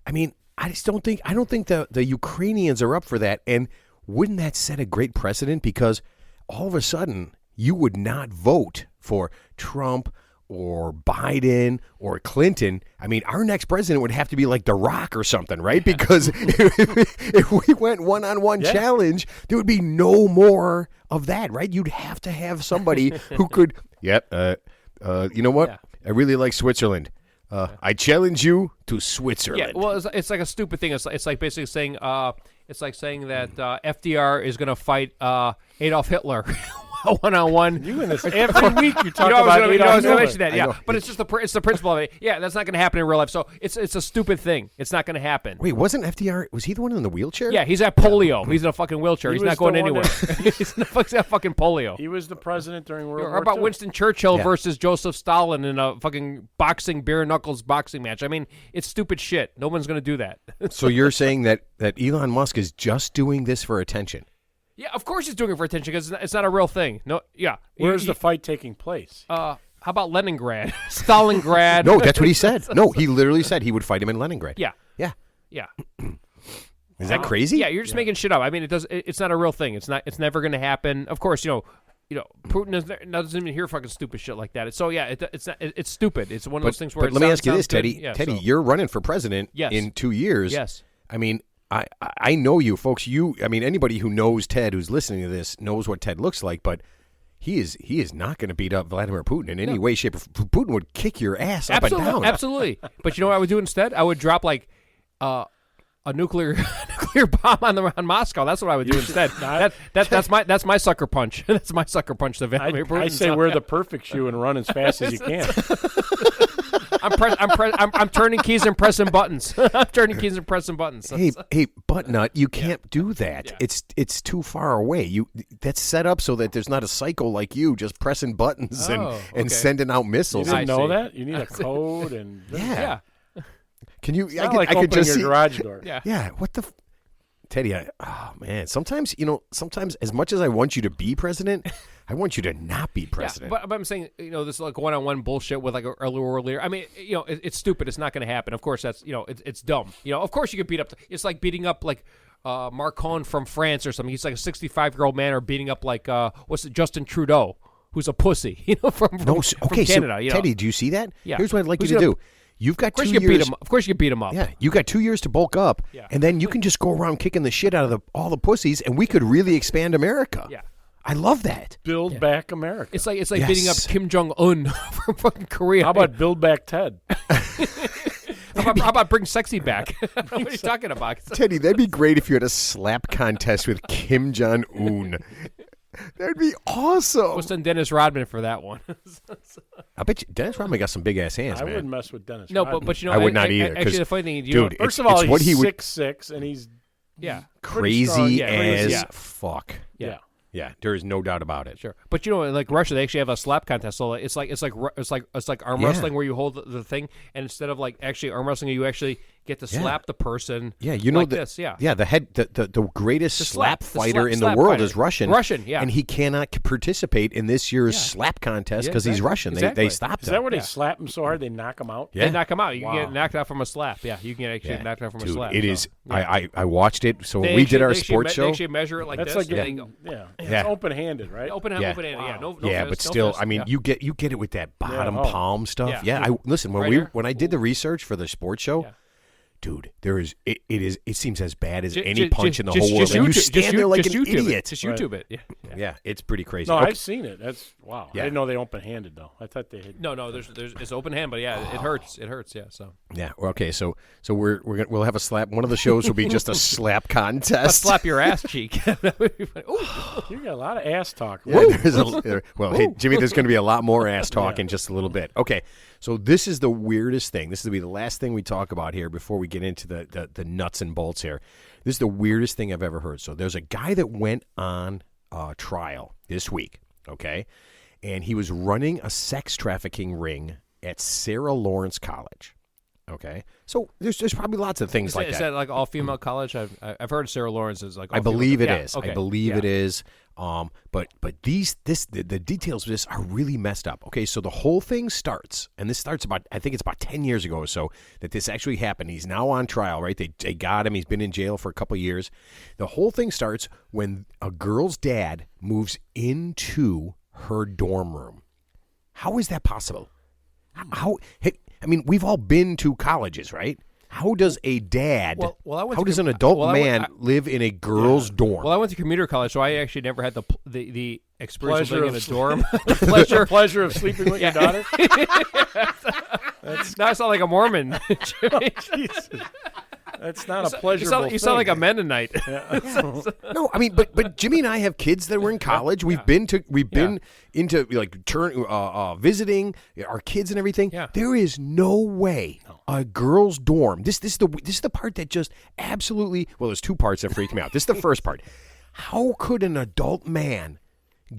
S1: I mean, I don't think the Ukrainians are up for that. And wouldn't that set a great precedent? Because all of a sudden, you would not vote for Trump or Biden or Clinton, I mean, our next president would have to be like The Rock or something, right? Because if we went one-on-one challenge, there would be no more of that, right? You'd have to have somebody who could, you know what?
S2: Yeah.
S1: I really like Switzerland. I challenge you to Switzerland.
S2: Yeah, well, it's like a stupid thing. It's like basically saying it's like saying that FDR is going to fight Adolf Hitler one-on-one.
S3: You in this every week. You talk
S2: I was
S3: about
S2: gonna,
S3: Adolf
S2: I was going to
S3: Hitler.
S2: mention that.
S1: I
S2: Yeah,
S1: know.
S2: but it's just it's the principle of it. Yeah, that's not going to happen in real life. So it's a stupid thing. It's not going to happen.
S1: Wait, wasn't FDR, was he the one in the wheelchair?
S2: Yeah, he's at polio. He's in a fucking wheelchair. He's
S3: was
S2: not going
S3: the one
S2: anywhere. He's at fucking polio.
S3: He was the president during World
S2: Or
S3: War
S2: about
S3: II.
S2: Winston Churchill
S1: Yeah.
S2: versus Joseph Stalin in a fucking boxing, bare knuckles boxing match. I mean, it's stupid shit. No one's going to do that.
S1: So you're saying that Elon Musk is just doing this for attention?
S2: Yeah, of course he's doing it for attention because it's not a real thing. No, yeah.
S3: Where's the fight taking place?
S2: How about Leningrad, Stalingrad?
S1: No, that's what he said. No, he literally said he would fight him in Leningrad.
S2: Yeah,
S1: Yeah.
S2: yeah,
S1: Is that crazy?
S2: yeah. You're just making shit up. I mean, it's not a real thing. It's not. It's never going to happen. Of course, Putin doesn't even hear fucking stupid shit like that. It's stupid. It's one of those things where.
S1: But let me ask you this,
S2: sounds good.
S1: Teddy.
S2: Yeah,
S1: Teddy,
S2: so-
S1: you're running for president
S2: Yes.
S1: in 2 years.
S2: Yes.
S1: I mean, I know you folks. Anybody who knows Ted, who's listening to this, knows what Ted looks like. But he is not going to beat up Vladimir Putin in any way, shape, or Putin would kick your ass up and down.
S2: Absolutely. But you know what I would do instead? I would drop like a nuclear bomb on Moscow. That's what I would do instead. That's my sucker punch. That's my sucker punch to Vladimir Putin.
S3: I say wear the perfect shoe and run as fast as you can.
S2: I'm turning keys and pressing buttons. I'm turning keys and pressing buttons.
S1: Hey, Buttnut, you can't do that.
S2: Yeah.
S1: It's too far away. That's set up so that there's not a psycho like you just pressing buttons
S2: Oh, okay.
S1: and sending out
S3: You
S1: missiles.
S3: didn't
S2: I
S3: know
S2: see.
S3: that? You need a code and
S1: Yeah.
S2: Yeah.
S1: Can you?
S3: It's not like
S1: I could
S3: opening
S1: just
S3: your
S1: see.
S3: garage door.
S2: Yeah.
S1: Yeah. What the? Teddy, oh man. Sometimes as much as I want you to be president, I want you to not be president.
S2: Yeah, but I'm saying, this is like one-on-one bullshit with like a early world leader. I mean, it's stupid. It's not going to happen. Of course, that's it's dumb. Of course you could beat up. It's like beating up like Macron from France or something. He's like a 65-year-old man, or beating up like Justin Trudeau, who's a pussy. From Canada.
S1: So, Teddy, do you see that?
S2: Yeah.
S1: Here's what I'd like
S2: Who's
S1: you to
S2: gonna-
S1: do. You've got
S2: Of course
S1: 2
S2: you
S1: years.
S2: beat him. Of course you beat him up.
S1: Yeah, you got 2 years to bulk up,
S2: Yeah.
S1: and then you can just go around kicking the shit out of all the pussies, and we could really expand America.
S2: Yeah.
S1: I love that.
S3: Build back America.
S2: It's like
S1: Yes.
S2: beating up Kim Jong Un from fucking Korea.
S3: How about build back Ted?
S2: how about bring sexy back? What are you talking about?
S1: Teddy, that'd be great if you had a slap contest with Kim Jong Un. That'd be awesome.
S2: We'll send Dennis Rodman for that one.
S1: I bet you Dennis Rodman got some big ass hands,
S3: I
S1: man.
S3: wouldn't mess with Dennis.
S2: No,
S3: Rodman.
S2: but
S1: I would not either, 'cause,
S2: Actually, the funny thing,
S1: dude,
S3: First of all,
S1: it's what he
S3: he's
S1: would
S3: 6'6", and he's
S2: yeah,
S3: pretty strong.
S1: crazy
S3: Yeah,
S1: as
S2: yeah.
S1: fuck.
S3: Yeah.
S1: Yeah, there is no doubt about it.
S2: sure. But like Russia, they actually have a slap contest. So it's like arm
S1: Yeah.
S2: wrestling where you hold the thing, and instead of like actually arm wrestling, you actually get to slap the person.
S1: Yeah, you know
S2: like
S1: the,
S2: this. Yeah,
S1: yeah. The greatest slap
S2: the
S1: fighter in
S2: slap
S1: the world
S2: fighter.
S1: is Russian.
S2: Russian, yeah.
S1: and he cannot participate in this year's slap contest
S2: Yeah,
S1: because he's
S2: exactly.
S1: Russian.
S2: Exactly.
S1: They stopped
S3: Is
S1: him.
S3: that where they
S2: Yeah.
S3: slap him so hard they knock him out?
S1: Yeah.
S2: They knock him out. You can
S3: Wow.
S2: get knocked out from a slap. Yeah, you can actually
S1: Yeah.
S2: get knocked out from
S1: Dude,
S2: a slap.
S1: it
S2: so,
S1: is.
S2: yeah.
S1: I watched it. So when
S2: They
S1: we
S2: actually-
S1: did our
S2: they actually
S1: sports
S2: They
S1: show.
S2: actually measure it like
S3: That's
S2: this.
S3: like
S2: and they go,
S3: it's
S1: Yeah.
S3: open-handed, right?
S2: open hand,
S1: Yeah.
S2: open hand. Yeah, no
S1: Yeah,
S2: fist,
S1: but
S2: no
S1: still,
S2: fist.
S1: I mean,
S2: Yeah.
S1: you get it with that bottom
S3: oh.
S1: palm stuff.
S2: Yeah.
S1: Yeah, I listen when
S2: Right
S1: we
S2: here.
S1: when I did the research for the sports show.
S2: Yeah.
S1: Dude, it seems as bad as
S2: Ju-
S1: any
S2: ju-
S1: punch
S2: ju-
S1: in the
S2: just-
S1: whole world.
S2: just
S1: And you
S2: YouTube-
S1: stand
S2: just
S1: there like an
S2: YouTube it.
S1: idiot.
S2: Just YouTube it. Yeah.
S1: Yeah, it's pretty crazy.
S3: No,
S1: Okay.
S3: I've seen it. That's wow.
S1: Yeah.
S3: I didn't know they open-handed though. I thought they had.
S2: No, there's it's open hand, but yeah, it hurts. It hurts. Yeah. So
S1: Yeah. Okay. So we'll have a slap. One of the shows will be just a slap
S2: I'll
S1: contest.
S2: slap your ass cheek. That would be funny. Ooh.
S3: You got a lot of ass talk.
S1: Yeah, hey, Jimmy, there's going to be a lot more ass talk in just a little bit. Okay. So this is the weirdest thing. This will be the last thing we talk about here before we get into the nuts and bolts here. This is the weirdest thing I've ever heard. So there's a guy that went on trial this week. Okay. And he was running a sex trafficking ring at Sarah Lawrence College. Okay, so there's probably lots of things like
S2: Is that like all female college? I've heard Sarah Lawrence is like.
S1: I
S2: all female
S1: believe it
S2: college.
S1: is.
S2: Yeah, okay.
S1: I believe
S2: Yeah.
S1: it is. But the details of this are really messed up. Okay, so the whole thing starts, and this starts I think it's about 10 years ago or so that this actually happened. He's now on trial, right? They got him. He's been in jail for a couple of years. The whole thing starts when a girl's dad moves into her dorm room. How is that possible? How? I mean, we've all been to colleges, right? How does a dad?
S2: Well, I went
S1: how
S2: to
S1: does
S2: com-
S1: an adult
S2: well, I went-
S1: man live in a girl's dorm?
S2: Well, I went to commuter college, so I actually never had the experience of
S3: Pleasure
S2: living in a
S3: of
S2: dorm.
S3: The pleasure of sleeping with your daughter.
S2: Now I sound like a Mormon. Jimmy.
S3: Jesus. That's not a pleasurable
S2: You sound like a
S3: thing.
S2: Mennonite.
S1: No, I mean, but Jimmy and I have kids that were in college. We've been into like visiting our kids and everything.
S2: Yeah.
S1: There is no way a girl's dorm. This is the part that just absolutely. Well, there's two parts that freak me out. This is the first part. How could an adult man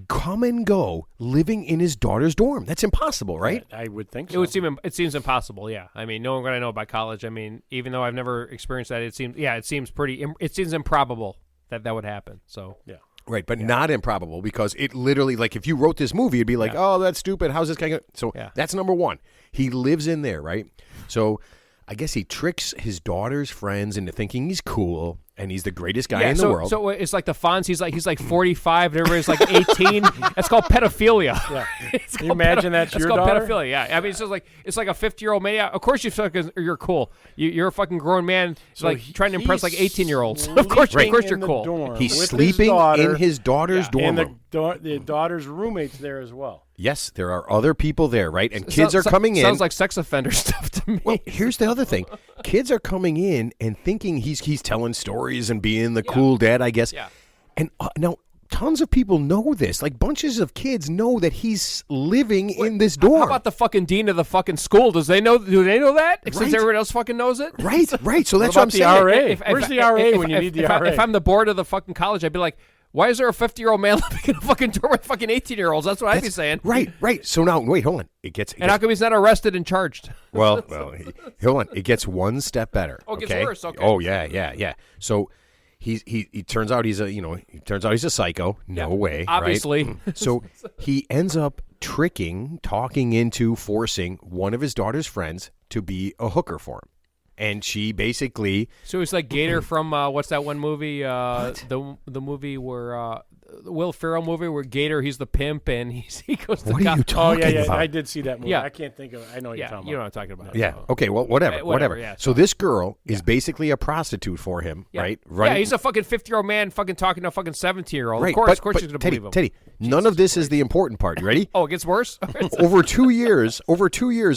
S1: come and go living in his daughter's dorm? That's impossible, right?
S3: I would think so.
S2: It seems impossible. Yeah, I mean, knowing what I know about college, I mean, even though I've never experienced that, it seems improbable that would happen. So
S3: Yeah.
S1: Right, but not improbable because it literally, like, if you wrote this movie, it'd be like, oh, that's stupid. How's this guy going to... So that's number one. He lives in there, right? So I guess he tricks his daughter's friends into thinking he's cool and he's the greatest guy in the world.
S2: So it's like the Fonz. He's like 45, and everybody's like 18. That's called pedophilia.
S3: Yeah.
S2: It's
S3: Can you
S2: called
S3: imagine that's
S2: It's
S3: your
S2: called
S3: daughter?
S2: pedophilia. Yeah, I mean, it's just like a 50-year-old man. Yeah, of course you're cool. You're a fucking grown man.
S3: So
S2: like trying to impress like 18-year-olds. Of course
S3: sleeping
S2: you're
S3: in the
S2: cool.
S3: dorm
S1: He's
S3: with his
S1: sleeping
S3: daughter,
S1: in his daughter's dorm
S3: and
S1: room.
S3: the daughter's roommates there as well.
S1: Yes, there are other people there, right? And kids are coming in.
S2: Sounds like sex offender stuff to me.
S1: Well, here's the other thing. Kids are coming in and thinking he's telling stories and being the cool dad, I guess.
S2: Yeah.
S1: And now tons of people know this. Like bunches of kids know that he's living in this dorm.
S2: How about the fucking dean of the fucking school? Do they know that? Since
S1: Right.
S2: everyone else fucking knows it?
S1: Right. So that's
S3: What
S1: what I'm
S3: about the
S1: saying.
S3: RA? Where's the RA when you need the RA?
S2: If I'm the board of the fucking college, I'd be like, why is there a 50-year-old man living in a fucking dorm with fucking 18-year-olds? That's what I'd be saying.
S1: Right. So now, wait, hold on. It gets
S2: And how come he's not arrested and charged?
S1: well. Hold on. It gets one step better.
S2: Oh, it gets
S1: okay?
S2: worse, okay.
S1: Oh yeah. So he turns out he's a psycho. No way. right?
S2: Obviously.
S1: So he ends up talking into forcing one of his daughter's friends to be a hooker for him. And she basically,
S2: So it's like Gator from what's that one movie? The movie where the Will Ferrell movie where Gator, he's the pimp and he goes to
S1: what are you
S3: Oh,
S1: talking
S3: yeah.
S1: about?
S3: I did see that movie.
S2: Yeah.
S3: I can't think of it. I know what you're
S2: Yeah,
S3: talking
S2: you know
S3: about.
S2: what I'm talking about.
S1: Yeah.
S2: So.
S1: Okay. Well, whatever.
S2: Whatever, yeah,
S1: So this girl is basically a prostitute for him,
S2: Yeah.
S1: right?
S2: Yeah, he's a fucking 50-year-old man fucking talking to a fucking 17-year-old.
S1: Right.
S2: Of course
S1: but
S2: she's going to
S1: Teddy,
S2: believe him.
S1: Teddy, none of this is the important part. You ready?
S2: Oh, it gets worse?
S1: Over 2 years.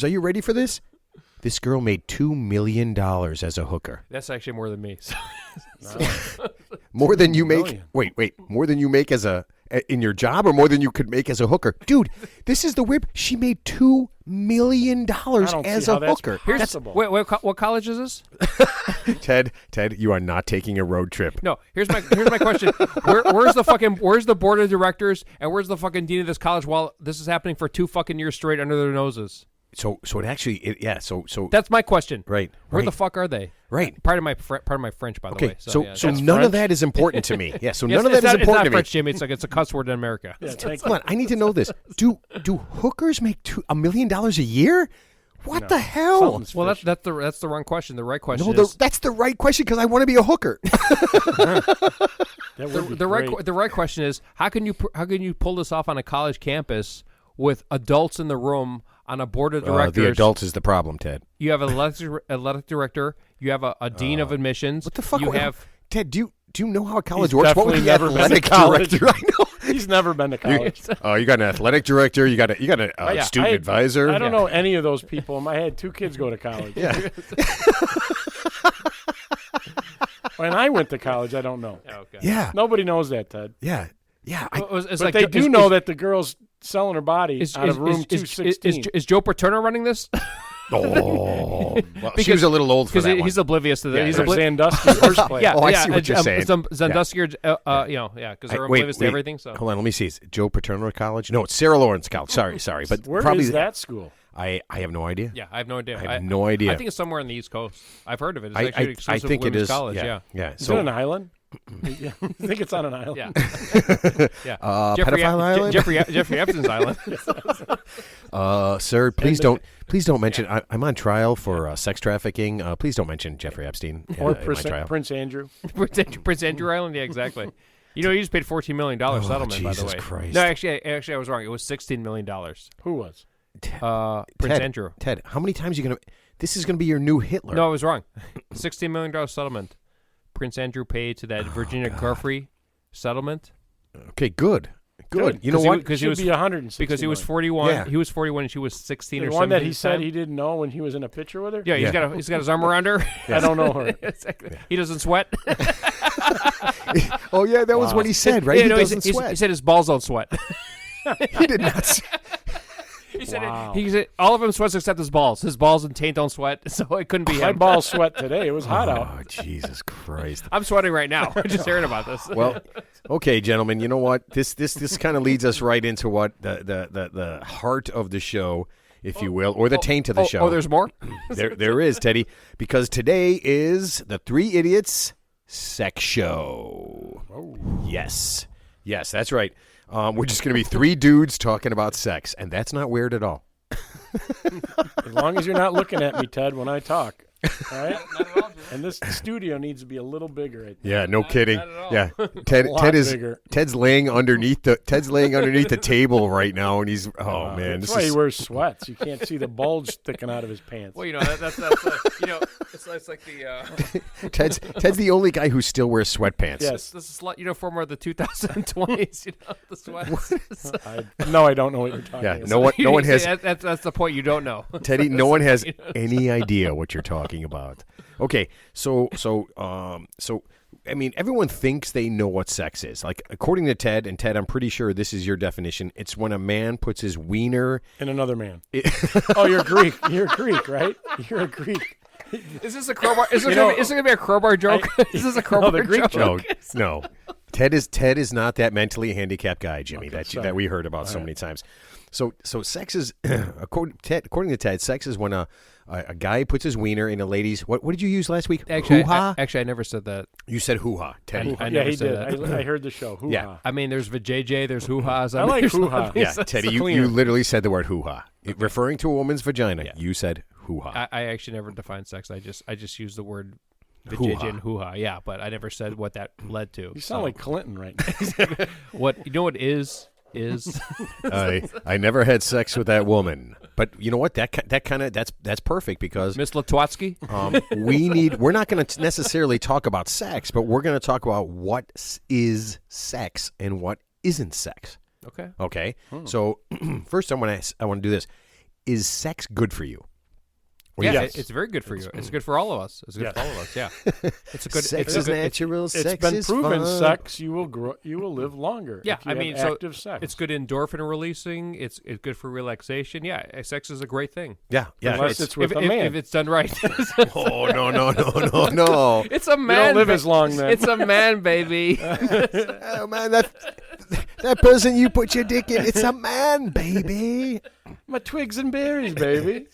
S1: Are you ready for this? This girl made $2 million as a hooker.
S2: That's actually more than me.
S1: More than you make.
S3: million.
S1: Wait. More than you make in your job, or more than you could make as a hooker, dude. This is the whip. She made $2 million
S3: don't
S1: as
S3: see
S1: a
S3: how that's
S1: hooker.
S3: possible.
S2: Wait, what college is this?
S1: Ted, you are not taking a road trip.
S2: No, here's my question. Where's the board of directors and where's the fucking dean of this college while this is happening for 2 fucking years straight under their noses?
S1: So it actually, so
S2: That's my question.
S1: right.
S2: Where the fuck are they?
S1: Right.
S2: Part of my French, by the
S1: Okay,
S2: way.
S1: so
S2: yeah,
S1: so
S2: that's-
S1: none of
S3: French?
S1: that is important to me. Yeah, so
S2: Yes,
S1: none of that is
S2: it's
S1: important
S2: not
S1: to me.
S2: French, Jimmy. It's a cuss word in America.
S3: Yeah, thank
S1: Come on, I need to know this. Do hookers make $1 million a year? What the hell?
S3: Something's
S2: Well,
S3: fishy.
S2: that's the wrong question. The right question
S1: No,
S2: is
S1: that's the right question because I want to be a hooker.
S3: That would be
S2: the right question is how can you pull this off on a college campus with adults in the room on a board of directors?
S1: The adult is the problem, Ted.
S2: You have an athletic director. You have a dean of admissions.
S1: What the fuck?
S2: You have
S1: Ted, do you know how college
S3: He's
S1: works? What would
S3: definitely
S1: the
S3: never been to
S1: athletic
S3: college.
S1: director? I know.
S3: He's never been to college.
S1: You got an athletic director. You got a
S3: Yeah,
S1: student advisor.
S3: I don't know any of those people. I had 2 kids go to college.
S1: Yeah.
S3: When I went to college, I don't know.
S2: okay.
S1: Yeah.
S3: Nobody knows that, Ted.
S1: Yeah.
S2: It's
S3: But
S2: like
S3: they
S2: Jo-
S3: do
S2: is-
S3: know
S2: is-
S3: that the girl's selling her body out of room 216.
S2: Is Joe Paterno running this?
S1: Oh, well, she was a little old for
S2: Because
S1: that one.
S2: he's oblivious to that.
S3: Yeah,
S2: he's
S3: there's
S2: oblivious.
S3: Sandusky horseplay.
S2: Yeah,
S1: Oh, I
S2: yeah,
S1: see what you're saying.
S2: Sandusky, because they're oblivious to everything. So
S1: Hold on, let me see. Is it Joe Paterno College? No, it's Sarah Lawrence College. Sorry, but
S3: Where
S1: probably
S3: is that school?
S1: I have no idea.
S2: yeah, I have no idea.
S1: I have no idea.
S2: I think it's somewhere on the East Coast. I've heard of it. It's
S1: I
S2: actually an exclusive
S1: think it
S2: women's
S1: is.
S2: college. Yeah.
S1: Yeah.
S3: Is
S1: So
S3: it an island? Yeah, I think it's on an island.
S2: Yeah. Yeah.
S1: Pedophile Island?
S2: Jeffrey Epstein's island.
S1: Sir, please don't mention. I'm on trial for sex trafficking. Please don't mention Jeffrey Epstein
S3: Or
S1: in my trial.
S3: Prince Andrew.
S2: Prince Andrew Island. Yeah, exactly. You know, he just paid $14 million settlement. By the
S1: Jesus
S2: way,
S1: Christ.
S2: no, actually, I was wrong. It was $16 million.
S3: Who was?
S2: Prince Andrew.
S1: Ted, how many times are you going to... This is going to be your new Hitler.
S2: No, I was wrong. $16 million settlement. Prince Andrew paid to that Virginia Giuffre settlement.
S1: Okay, good. You know what?
S3: Because he was be 160
S2: because he was
S3: million.
S2: 41.
S1: Yeah.
S2: He was 41 and she was 16
S3: The
S2: or
S3: one
S2: 17.
S3: that he said he didn't know when he was in a picture with her?
S2: Yeah, he's got his arm around her.
S3: I don't know her.
S2: He doesn't sweat.
S1: Oh, yeah, that was what he said, right?
S2: Yeah,
S1: he
S2: no,
S1: doesn't
S2: he
S1: sweat.
S2: said his balls don't sweat.
S1: He did not.
S2: He said,
S3: Wow.
S2: he said all of him sweats except his balls. His balls and taint don't sweat, so it couldn't be
S3: My
S2: him.
S3: balls sweat today. It was hot out.
S1: Oh, Jesus Christ.
S2: I'm sweating right now. I'm just hearing about this.
S1: Well, okay, gentlemen, you know what? This kind of leads us right into what the heart of the show, if you will, or the taint of the show.
S2: Oh, there's more?
S1: There is, Teddy, because today is the Three Idiots Sex Show. Yes, that's right. We're just going to be three dudes talking about sex, and that's not weird at all.
S3: As long as you're not looking at me, Ted, when I talk. All right?
S2: Not at all, Jim.
S3: And this studio needs to be a little bigger. I think.
S1: Yeah, no kidding.
S2: not at all.
S1: Yeah,
S3: A lot bigger.
S1: Ted's laying underneath the table right now, and he's man,
S3: That's
S1: this
S3: why he
S1: is
S3: wears sweats. You can't see the bulge sticking out of his pants.
S2: Well, that's it's like the
S1: Ted's the only guy who still wears sweatpants.
S3: Yes.
S2: this is like uniform of the 2020s. The sweats.
S3: No, I don't know what you're talking
S1: Yeah,
S3: about.
S1: no one has
S2: That's the point you don't know.
S1: Teddy. No one has any idea what you're talking about. Okay, so I mean, everyone thinks they know what sex is. Like, according to Ted, and Ted, I'm pretty sure this is your definition. It's when a man puts his wiener
S3: And another man. Oh, you're Greek. You're Greek, right? You're a Greek.
S2: Is this a crowbar? Is it going to be a crowbar joke? Is this a crowbar
S3: the Greek
S2: joke?
S1: No. Ted is not that mentally handicapped guy, Jimmy, that we heard about so many times. So sex is according to Ted, sex is when a guy puts his wiener in a lady's. What did you use last week? Hoo-ha?
S2: I never said that.
S1: You said hoo-ha, Teddy.
S2: I
S3: Yeah,
S2: never
S3: he
S2: said
S3: did.
S2: that.
S3: I heard the show. Hoo-ha.
S1: Yeah.
S2: I mean, there's vajayjay, there's hoo-has.
S3: I like hoo-ha.
S1: Yeah, Teddy, you
S3: cleaner.
S1: literally said the word hoo-ha. Referring to a woman's vagina, you said hoo-ha.
S2: I actually never defined sex. I just used the word
S1: Hoo-ha.
S2: vajayjay and hoo-ha. Yeah, but I never said what that led to.
S3: You sound like Clinton right now.
S2: What you know what is
S1: I never had sex with that woman, but you know what? That's perfect because
S2: Miss Latwatsky?
S1: we're not going to necessarily talk about sex, but we're going to talk about what is sex and what isn't sex.
S2: Okay.
S1: Okay. So first, I want to do this. Is sex good for you?
S2: Yeah,
S3: Yes.
S2: it's very good for you. It's good for all of us. It's good for all of us. Yeah. It's a good.
S1: Sex
S2: it's a
S1: is
S2: good,
S1: natural.
S3: It's
S1: Sex
S3: been
S1: is
S3: proven
S1: fun.
S3: sex you will grow, you will live longer.
S2: Yeah,
S3: if you
S2: I
S3: have
S2: mean, so
S3: active sex.
S2: it's good endorphin releasing. It's good for relaxation. Yeah, sex is a great thing.
S1: Yeah.
S3: Unless it's with
S2: if,
S3: a man.
S2: if it's done right.
S1: Oh no!
S2: It's a man.
S3: you don't live as long then.
S2: It's a man, baby.
S1: Oh man, that person you put your dick in, it's a man, baby.
S3: My twigs and berries, baby.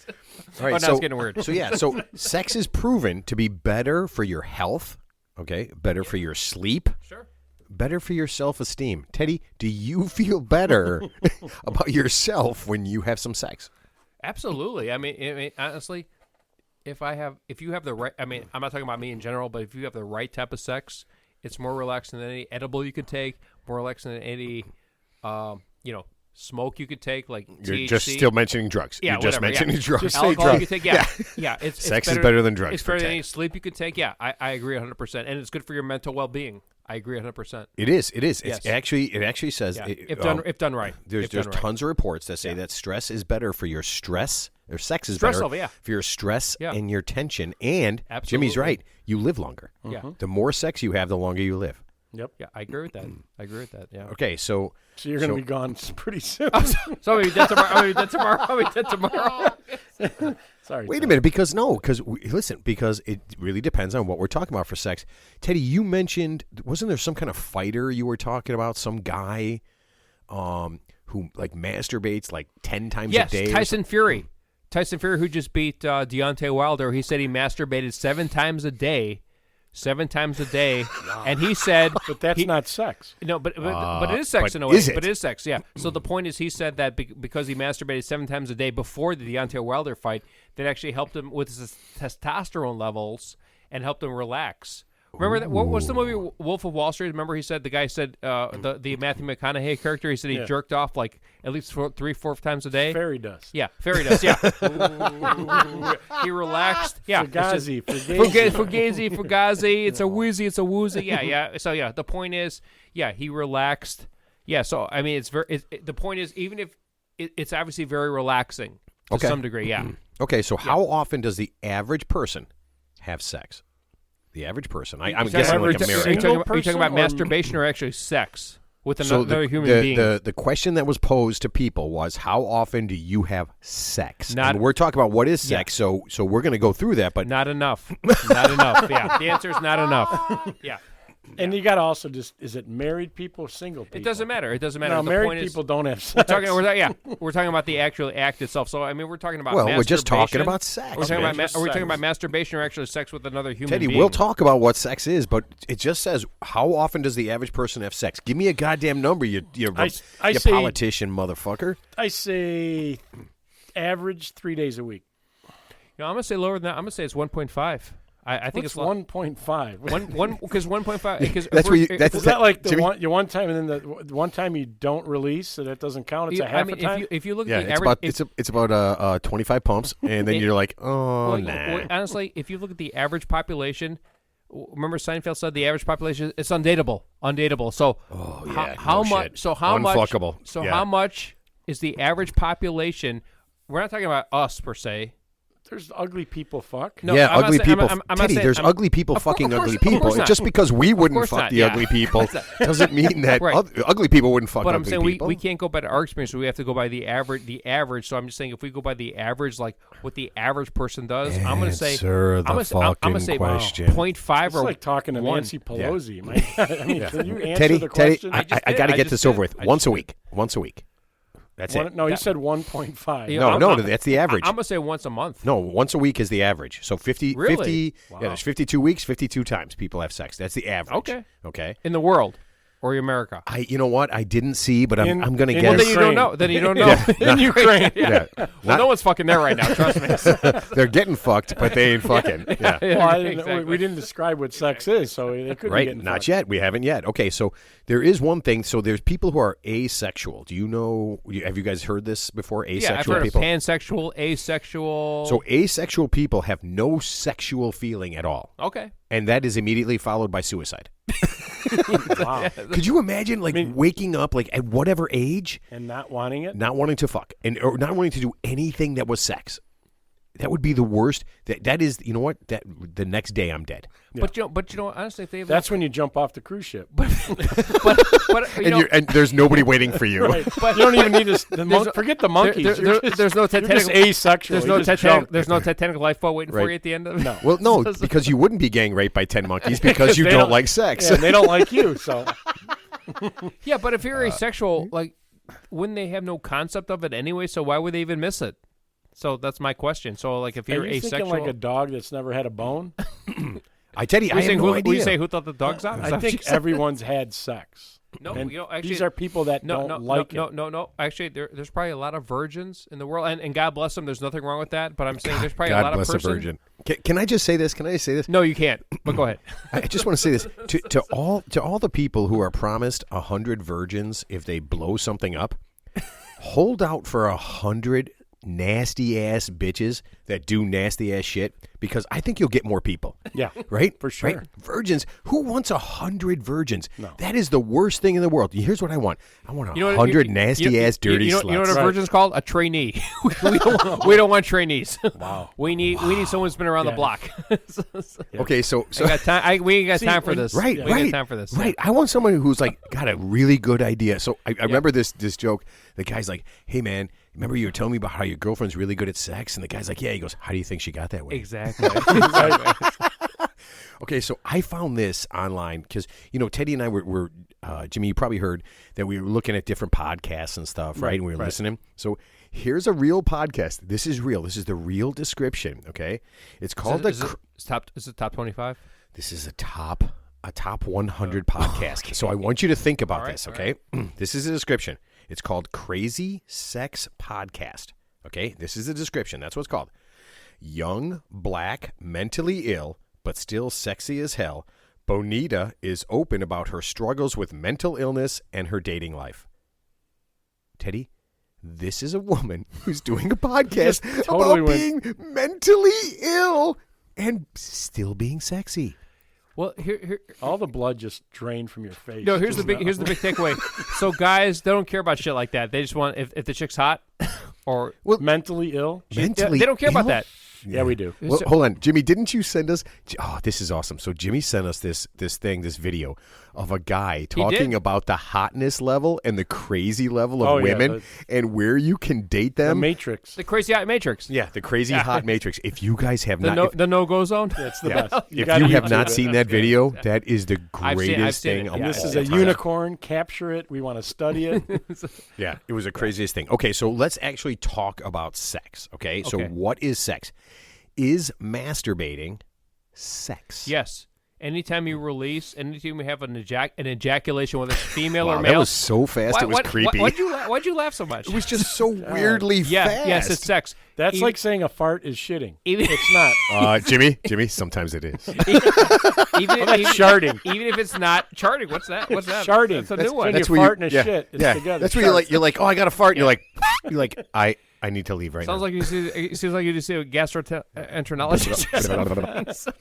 S1: All right,
S2: Oh, now it's getting weird.
S1: So sex is proven to be better for your health, okay? Better for your sleep,
S2: Sure.
S1: better for your self-esteem. Teddy, do you feel better about yourself when you have some sex?
S2: Absolutely. I mean, honestly, if you have the right, I mean, I'm not talking about me in general, but if you have the right type of sex, it's more relaxing than any edible you could take, more relaxing than any, smoke you could take, like
S1: You're
S2: THC.
S1: just still mentioning drugs.
S2: Yeah,
S1: You're just
S2: whatever,
S1: mentioning
S2: yeah.
S1: drugs.
S3: Just say
S2: Alcohol
S3: drugs.
S2: you could take, yeah. It's
S1: Sex is better than drugs
S2: It's
S1: for
S2: better than
S1: Ted.
S2: any sleep you could take. Yeah, I agree 100%, and it's good for your mental well-being. I agree 100%.
S1: It is.
S2: Yes.
S1: It actually says
S2: Yeah.
S1: it-
S2: If done right.
S1: There's
S2: If done right.
S1: tons of reports that say that stress is better for your stress, or sex is
S2: Stress
S1: better
S2: level, yeah.
S1: for your stress
S2: Yeah.
S1: and your tension. And
S2: Absolutely.
S1: Jimmy's right, you live longer.
S2: Yeah.
S1: The more sex you have, the longer you live.
S3: Yep.
S2: Yeah, I agree with that. Yeah.
S1: Okay, so
S3: So you're going to be gone pretty soon.
S2: So I'm gonna be dead tomorrow. I'm gonna be dead tomorrow.
S3: Sorry.
S1: wait a
S3: Tom.
S1: minute, because because it really depends on what we're talking about for sex. Teddy, you mentioned, wasn't there some kind of fighter you were talking about, some guy who like masturbates like 10 times
S2: Yes,
S1: a day?
S2: Tyson Fury, who just beat Deontay Wilder. He said he masturbated 7 times a day. 7 times a day, and he said,
S3: But that's not sex.
S2: no, but it is sex
S1: but
S2: in a way.
S1: is it?
S2: But it is sex, yeah. So the point is, he said that because he masturbated 7 times a day before the Deontay Wilder fight, that actually helped him with his testosterone levels and helped him relax. Remember that? What was the movie Wolf of Wall Street? Remember he said the guy said the Matthew McConaughey character. He said he jerked off like at least 3-4 times a day.
S3: Fairy dust.
S2: Yeah, fairy dust. Yeah, he relaxed. Yeah,
S3: Fugazi.
S2: Fugazi. It's a woozy. It's a woozy. Yeah. So yeah, the point is, he relaxed. Yeah. So I mean, it's very. The point is, even if it's obviously very relaxing to some degree. Yeah.
S1: Okay. So how often does the average person have sex? The average person. I'm guessing like America.
S2: Are you talking about masturbation or actually sex with another human being?
S1: The question that was posed to people was, how often do you have sex?
S2: And
S1: we're talking about what is sex, so we're going to go through that. But
S2: not enough. Not enough. Yeah, the answer is not enough. Yeah.
S3: And you got to also is it married people or single people?
S2: It doesn't matter. It doesn't matter.
S3: No,
S2: the
S3: married
S2: point
S3: people don't have sex.
S2: We're talking about the actual act itself. So I mean, we're talking about masturbation.
S1: We're just talking about sex.
S2: Are we talking about masturbation or actually sex with another human
S1: Teddy,
S2: being?
S1: we'll talk about what sex is, but it just says, how often does the average person have sex? Give me a goddamn number, you
S3: say,
S1: politician motherfucker.
S3: I say average 3 days a week.
S2: I'm going to say lower than that. I'm going to say it's 1.5. I think it's
S3: 1.5.
S2: Because 1.5. Because
S1: that's where that's
S3: is that like the one time and then the one time you don't release, so that doesn't count. It's a half a time.
S2: If you look at the average,
S1: it's about 25 pumps, and then you're like, nah.
S2: Honestly, if you look at the average population, remember Seinfeld said the average population it's undateable. So how much? So how
S1: Unfuckable.
S2: much? So how much is the average population? We're not talking about us per se.
S3: There's ugly people fuck.
S2: No,
S1: ugly people. Teddy, there's ugly people fucking ugly people. Just because we wouldn't fuck the ugly people doesn't mean that ugly people wouldn't fuck ugly people.
S2: But I'm saying we can't go by our experience. So we have to go by the average. So I'm just saying if we go by the average, like what the average person does, I'm going to say
S1: I'm going to say
S2: 0.5
S3: it's
S2: or
S3: like talking to Nancy Pelosi.
S1: Yeah.
S3: I mean, can you answer the question?
S1: I got to get this over with. Once a week. That's it.
S3: No, you said 1.5.
S1: No, that's the average.
S2: I'm going to say once a month.
S1: No, once a week is the average. So 50,
S2: really?
S1: 50 there's 52 weeks, 52 times people have sex. That's the average. Okay.
S2: In the world or America?
S1: You know what? I didn't see, but I'm going to guess.
S2: Well, then you don't know. In Ukraine.
S1: Yeah.
S2: Well, no one's fucking there right now, trust me.
S1: They're getting fucked, but they ain't fucking. Yeah.
S3: Well, we didn't describe what sex is, so they couldn't be getting
S1: Not
S3: fucked.
S1: yet. We haven't yet. Okay, so there is one thing. So there's people who are asexual. Do you know? Have you guys heard this before? Asexual
S2: I've heard
S1: people.
S2: Of pansexual, asexual.
S1: So asexual people have no sexual feeling at all.
S2: Okay.
S1: And that is immediately followed by suicide.
S3: Wow.
S1: Could you imagine, waking up, at whatever age,
S3: and not wanting it,
S1: not wanting to fuck, or not wanting to do anything that was sex? That would be the worst. That is, you know what? That the next day I'm dead.
S3: Yeah.
S2: But honestly, if they have
S3: that's when you jump off the cruise ship.
S2: but
S1: and there's nobody waiting for you.
S3: Right. But you don't even need to forget the monkeys.
S2: There's no Titanic.
S3: You're just asexual.
S2: There's no Titanic lifeboat waiting for you at the end of it.
S3: No.
S1: Well, no, because you wouldn't be gang raped by 10 monkeys because you don't like sex.
S3: Yeah, and they don't like you. So.
S2: Yeah, but if you're asexual, wouldn't they have no concept of it anyway? So why would they even miss it? So that's my question. So, if you're asexual,
S3: thinking like a dog that's never had a bone.
S1: I tell you, I have no idea.
S2: We say who thought the dog's out?
S3: I think everyone's had sex.
S2: No, actually,
S3: these are people that don't like it.
S2: No. Actually, there's probably a lot of virgins in the world, and God bless them. There's nothing wrong with that. But I'm saying there's probably a lot of persons.
S1: God bless a virgin. Can I just say this? Can I say this?
S2: No, you can't. But go ahead.
S1: I just want to say this to all the people who are promised 100 virgins if they blow something up. Hold out for 100 nasty ass bitches that do nasty ass shit, because I think you'll get more people.
S3: Yeah,
S1: right,
S3: for sure.
S1: Right? Virgins. Who wants 100 virgins?
S3: No.
S1: That is the worst thing in the world. Here's what I want. I want 100 nasty ass dirty sluts.
S2: You know what a virgin's called? A trainee. we don't want trainees.
S3: Wow.
S2: We need someone who's been around the block.
S1: Okay, so
S2: we ain't got time for this.
S1: Right,
S2: we ain't got time for this.
S1: Right. I want someone who's got a really good idea. So I remember this joke. The guy's like, "Hey man, remember you were telling me about how your girlfriend's really good at sex?" And the guy's like, "Yeah." He goes, "How do you think she got that way?"
S2: Exactly.
S1: Okay, so I found this online because, Teddy and I were Jimmy, you probably heard that we were looking at different podcasts and stuff, right? And we were listening. So here's a real podcast. This is real. This is the real description, okay? It's called
S2: Is it top 25?
S1: This is a top 100 podcast. So I want you to think about this, okay? This is a description. It's called Crazy Sex Podcast, okay? This is a description. That's what it's called. Young, black, mentally ill, but still sexy as hell, Bonita is open about her struggles with mental illness and her dating life. Teddy, this is a woman who's doing a podcast
S3: totally
S1: about being mentally ill and still being sexy.
S2: Well, here.
S3: All the blood just drained from your face.
S2: No, here's the
S3: just
S2: big
S3: now.
S2: takeaway. So guys, they don't care about shit like that. They just want if the chick's hot or
S3: Mentally ill?
S1: Mentally
S2: they don't care about
S1: ill?
S2: that.
S3: Yeah, we do.
S1: Well, hold on, Jimmy. Didn't you send us? Oh, this is awesome. So Jimmy sent us this video of a guy talking
S2: did?
S1: about the hotness level and the crazy level of
S3: Oh, yeah,
S1: women and where you can date
S3: The
S1: them.
S3: Matrix.
S2: The crazy hot matrix.
S1: Yeah, the crazy hot matrix. If you guys have not,
S2: The no go zone.
S3: That's the
S1: if,
S3: best.
S1: if
S3: gotta
S1: you have
S3: YouTube
S1: not
S3: it.
S1: seen that video, that is the
S2: I've
S1: greatest
S2: seen
S1: thing.
S2: it.
S1: of
S2: Yeah,
S3: This
S1: all
S3: is a
S1: time.
S3: unicorn. Capture it. We want to study it.
S1: Yeah, it was the craziest thing. Okay, so let's actually talk about sex. Okay, so
S2: Okay.
S1: what is sex? Is masturbating sex?
S2: Yes. Anytime you release, anytime you have an ejaculation, whether it's female
S1: Wow,
S2: or male.
S1: that was so fast. It was creepy.
S2: Why'd you laugh so much?
S1: It was just so weirdly fast.
S2: Yes, it's sex.
S3: That's
S2: Even-
S3: like saying a fart is shitting.
S2: Even-
S3: It's not.
S1: Jimmy, sometimes it is.
S2: even,
S3: That's charting.
S2: even if it's not charting. What's that? What's that?
S3: Charting.
S2: That's a
S3: That's
S2: new one.
S3: when
S1: That's
S3: you
S1: where
S3: fart and a shit. It's together.
S1: That's where you're like, oh, I got to fart. And you're like, I need to leave right
S2: Sounds
S1: now.
S2: like you see. It seems like you just see a gastroenterologist.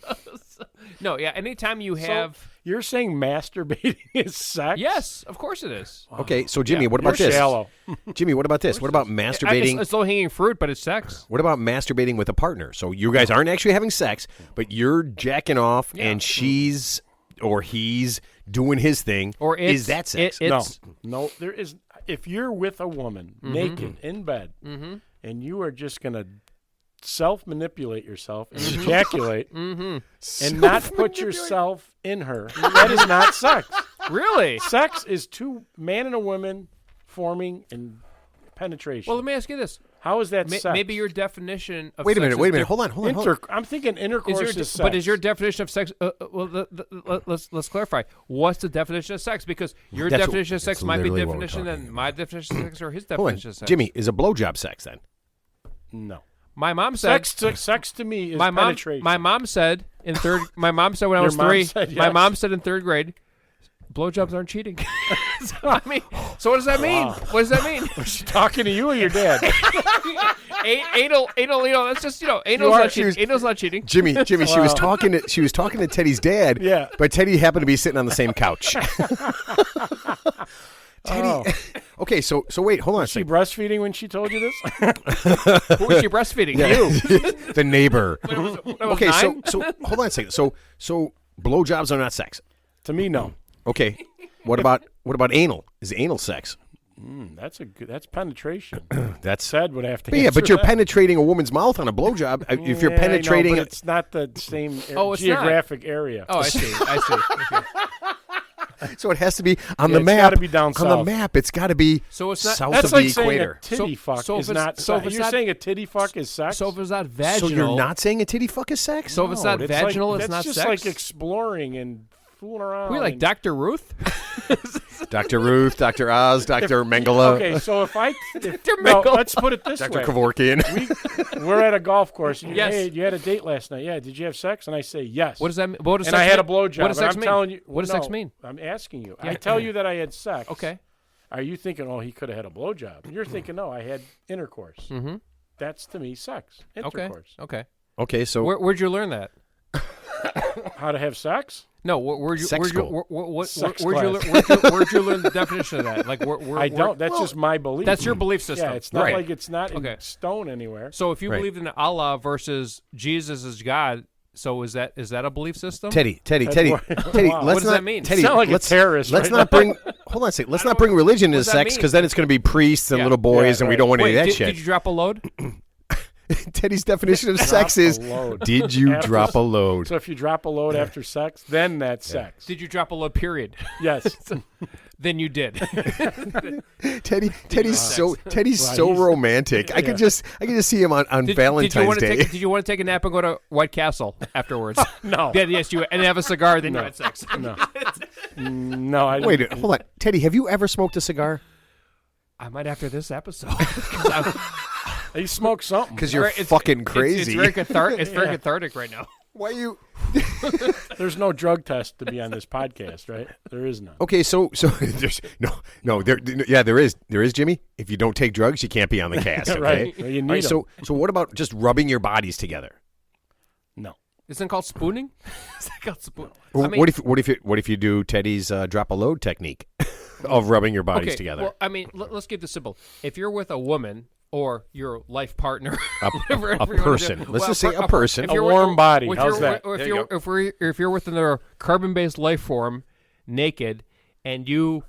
S2: No, yeah. Anytime you have,
S3: You're saying masturbating is sex?
S2: yes, of course it is.
S1: Okay, so Jimmy,
S2: Yeah,
S1: what about
S3: You're
S1: this?
S3: shallow.
S1: Jimmy, what about this? What about masturbating?
S2: It's low hanging fruit, but it's sex.
S1: What about masturbating with a partner? So you guys aren't actually having sex, but you're jacking off, and she's or he's doing his thing.
S2: Or
S1: is that sex?
S3: No, there is. If you're with a woman naked in bed, and you are just gonna self-manipulate yourself and ejaculate, and not put yourself in her, that is not sex.
S2: Really?
S3: Sex is two man and a woman forming and penetration.
S2: Well, let me ask you this.
S3: How is that sex?
S2: Maybe your definition of
S1: Wait a
S2: sex
S1: minute.
S2: is
S1: Hold on.
S3: I'm thinking intercourse is sex.
S2: But is your definition of sex? Let's clarify. What's the definition of sex? Because your
S1: That's
S2: definition of sex
S1: that's
S2: might be
S1: literally what we're
S2: definition
S1: talking
S2: than my definition of sex or his
S1: Hold on.
S2: definition of sex.
S1: Jimmy, is a blowjob sex then?
S3: No.
S2: My mom said.
S3: Sex to me is
S2: My mom.
S3: penetration.
S2: My mom said in third. My mom said when I
S3: Your
S2: was
S3: mom
S2: 3.
S3: said
S2: My
S3: yes.
S2: mom said in 3rd grade, blowjobs aren't cheating. So what does that mean? What does that mean?
S3: Was she talking to you or your dad?
S2: Anal. That's just anal's not cheating. Anal's not cheating.
S1: Jimmy, she was talking to Teddy's dad.
S3: Yeah.
S1: But Teddy happened to be sitting on the same couch. Teddy.
S3: Oh.
S1: Okay, so wait, hold on a
S3: Was she
S1: second.
S3: breastfeeding when she told you this?
S2: Who was she breastfeeding? You.
S1: The neighbor.
S2: When I was
S1: Okay,
S2: 9?
S1: so hold on a second. So blowjobs are not sex.
S3: To me, no.
S1: Okay. What about anal? Is anal sex?
S3: That's penetration.
S1: That's
S3: Said would have to.
S1: But yeah, but
S3: answer
S1: you're
S3: that.
S1: penetrating a woman's mouth on a blowjob. If you're
S3: Yeah, I know,
S1: penetrating,
S3: but it's not the same
S2: Oh, it's
S3: geographic area.
S2: Oh, I see. Okay.
S1: so it has to be on
S3: Yeah,
S1: the
S3: it's
S1: map.
S3: gotta be down
S1: on the
S3: south.
S1: map, it's got to be
S2: So it's not-
S1: south
S3: That's
S1: of
S3: like
S1: the
S3: saying
S1: equator.
S3: a titty fuck
S2: so if
S3: is
S2: it's-
S3: not
S2: so if
S3: sex.
S2: it's
S3: You're
S2: not-
S3: saying a titty fuck is sex?
S2: So if it's not vaginal,
S1: So you're not saying a titty fuck is sex?
S2: So if it's not
S3: No,
S2: vaginal,
S3: like,
S2: it's not
S3: that's
S2: sex.
S3: just like exploring and fooling around.
S2: we like
S3: and-
S2: Dr. Ruth.
S1: Dr. Ruth, Dr. Oz, Dr. Mengele,
S3: Okay, so if no,
S2: Mengele.
S3: let's put it this
S1: Dr.
S3: way.
S1: Kevorkian.
S3: We're at a golf course. And
S2: Yes.
S3: Hey, you had a date last night. Yeah. Did you have sex? And I say yes.
S2: What does that mean? What does
S3: And
S2: sex
S3: I had a
S2: mean?
S3: blowjob.
S2: What does
S3: and
S2: sex
S3: I'm
S2: mean?
S3: telling you.
S2: What does
S3: no,
S2: sex mean?
S3: I'm asking you.
S2: Yeah.
S3: I tell you that I had sex.
S2: Okay.
S3: Are you thinking, oh, he could have had a blowjob? And you're thinking, no, I had intercourse.
S2: Mm-hmm.
S3: That's to me sex.
S2: Okay.
S3: Intercourse.
S2: Okay.
S1: Okay, so
S2: Where'd you learn that?
S3: How to have sex?
S2: No, where'd you
S1: Sex
S2: where'd you
S1: school.
S3: Sex
S2: where'd you,
S3: class.
S2: where'd you learn the definition of that? Like
S3: I don't. That's just my belief.
S2: That's your belief system.
S3: Yeah, it's not
S1: Right.
S3: like it's not
S2: Okay.
S3: in stone anywhere.
S2: So if you
S1: Right.
S2: believed in Allah versus Jesus as God, so is that a belief system?
S1: Teddy,
S3: Wow.
S1: let's
S2: What does
S1: not,
S2: that mean?
S1: Teddy,
S3: Sound like a
S1: let's,
S3: terrorist
S1: Let's
S3: right
S1: not bring. Hold on a second. Let's not bring religion into
S2: What does that
S1: sex
S2: mean?
S1: because then it's going to be priests and
S2: Yeah.
S1: little boys,
S3: Yeah,
S1: and we
S3: right.
S1: don't want
S2: Wait,
S1: any of that
S2: did
S1: shit.
S2: you drop a load?
S1: Teddy's definition of sex is:
S3: a load.
S1: did you
S3: After-
S1: drop a load?
S3: So if you drop a load after sex, then that's sex.
S2: Did you drop a load? Period.
S3: Yes.
S2: Then you did.
S1: Teddy's so
S3: he's-
S1: romantic. I could just see him on Valentine's
S2: did you want to
S1: Day.
S2: did you want to take a nap and go to White Castle afterwards?
S3: No.
S2: Yeah, yes, you and have a cigar. Then you had sex.
S3: No. No. I
S1: Wait, hold on, Teddy. Have you ever smoked a cigar?
S2: I might after this episode.
S3: You smoke something.
S1: Because you're
S2: It's-
S1: fucking
S2: it's-
S1: crazy.
S2: It's very cathartic right now.
S1: Why you?
S3: There's no drug test to be on this podcast, right? There is none.
S1: Okay, so there's no there is Jimmy. If you don't take drugs, you can't be on the cast. Okay,
S3: Right. Well, you need
S1: All right, so what about just rubbing your bodies together?
S3: No.
S2: Isn't it called spooning? Is that called spoon?
S1: Or what if you do Teddy's drop a load technique of rubbing your bodies together?
S2: Well, I mean, let's keep this simple. If you're with a woman or your life partner,
S1: A
S2: whatever you wanna
S1: person.
S2: do.
S1: Let's just say a person.
S2: if
S3: A
S2: you're
S3: warm body.
S2: if
S3: How's
S2: you're-
S3: that?
S2: Or
S1: There you
S2: if you're within their carbon-based life form, naked, and you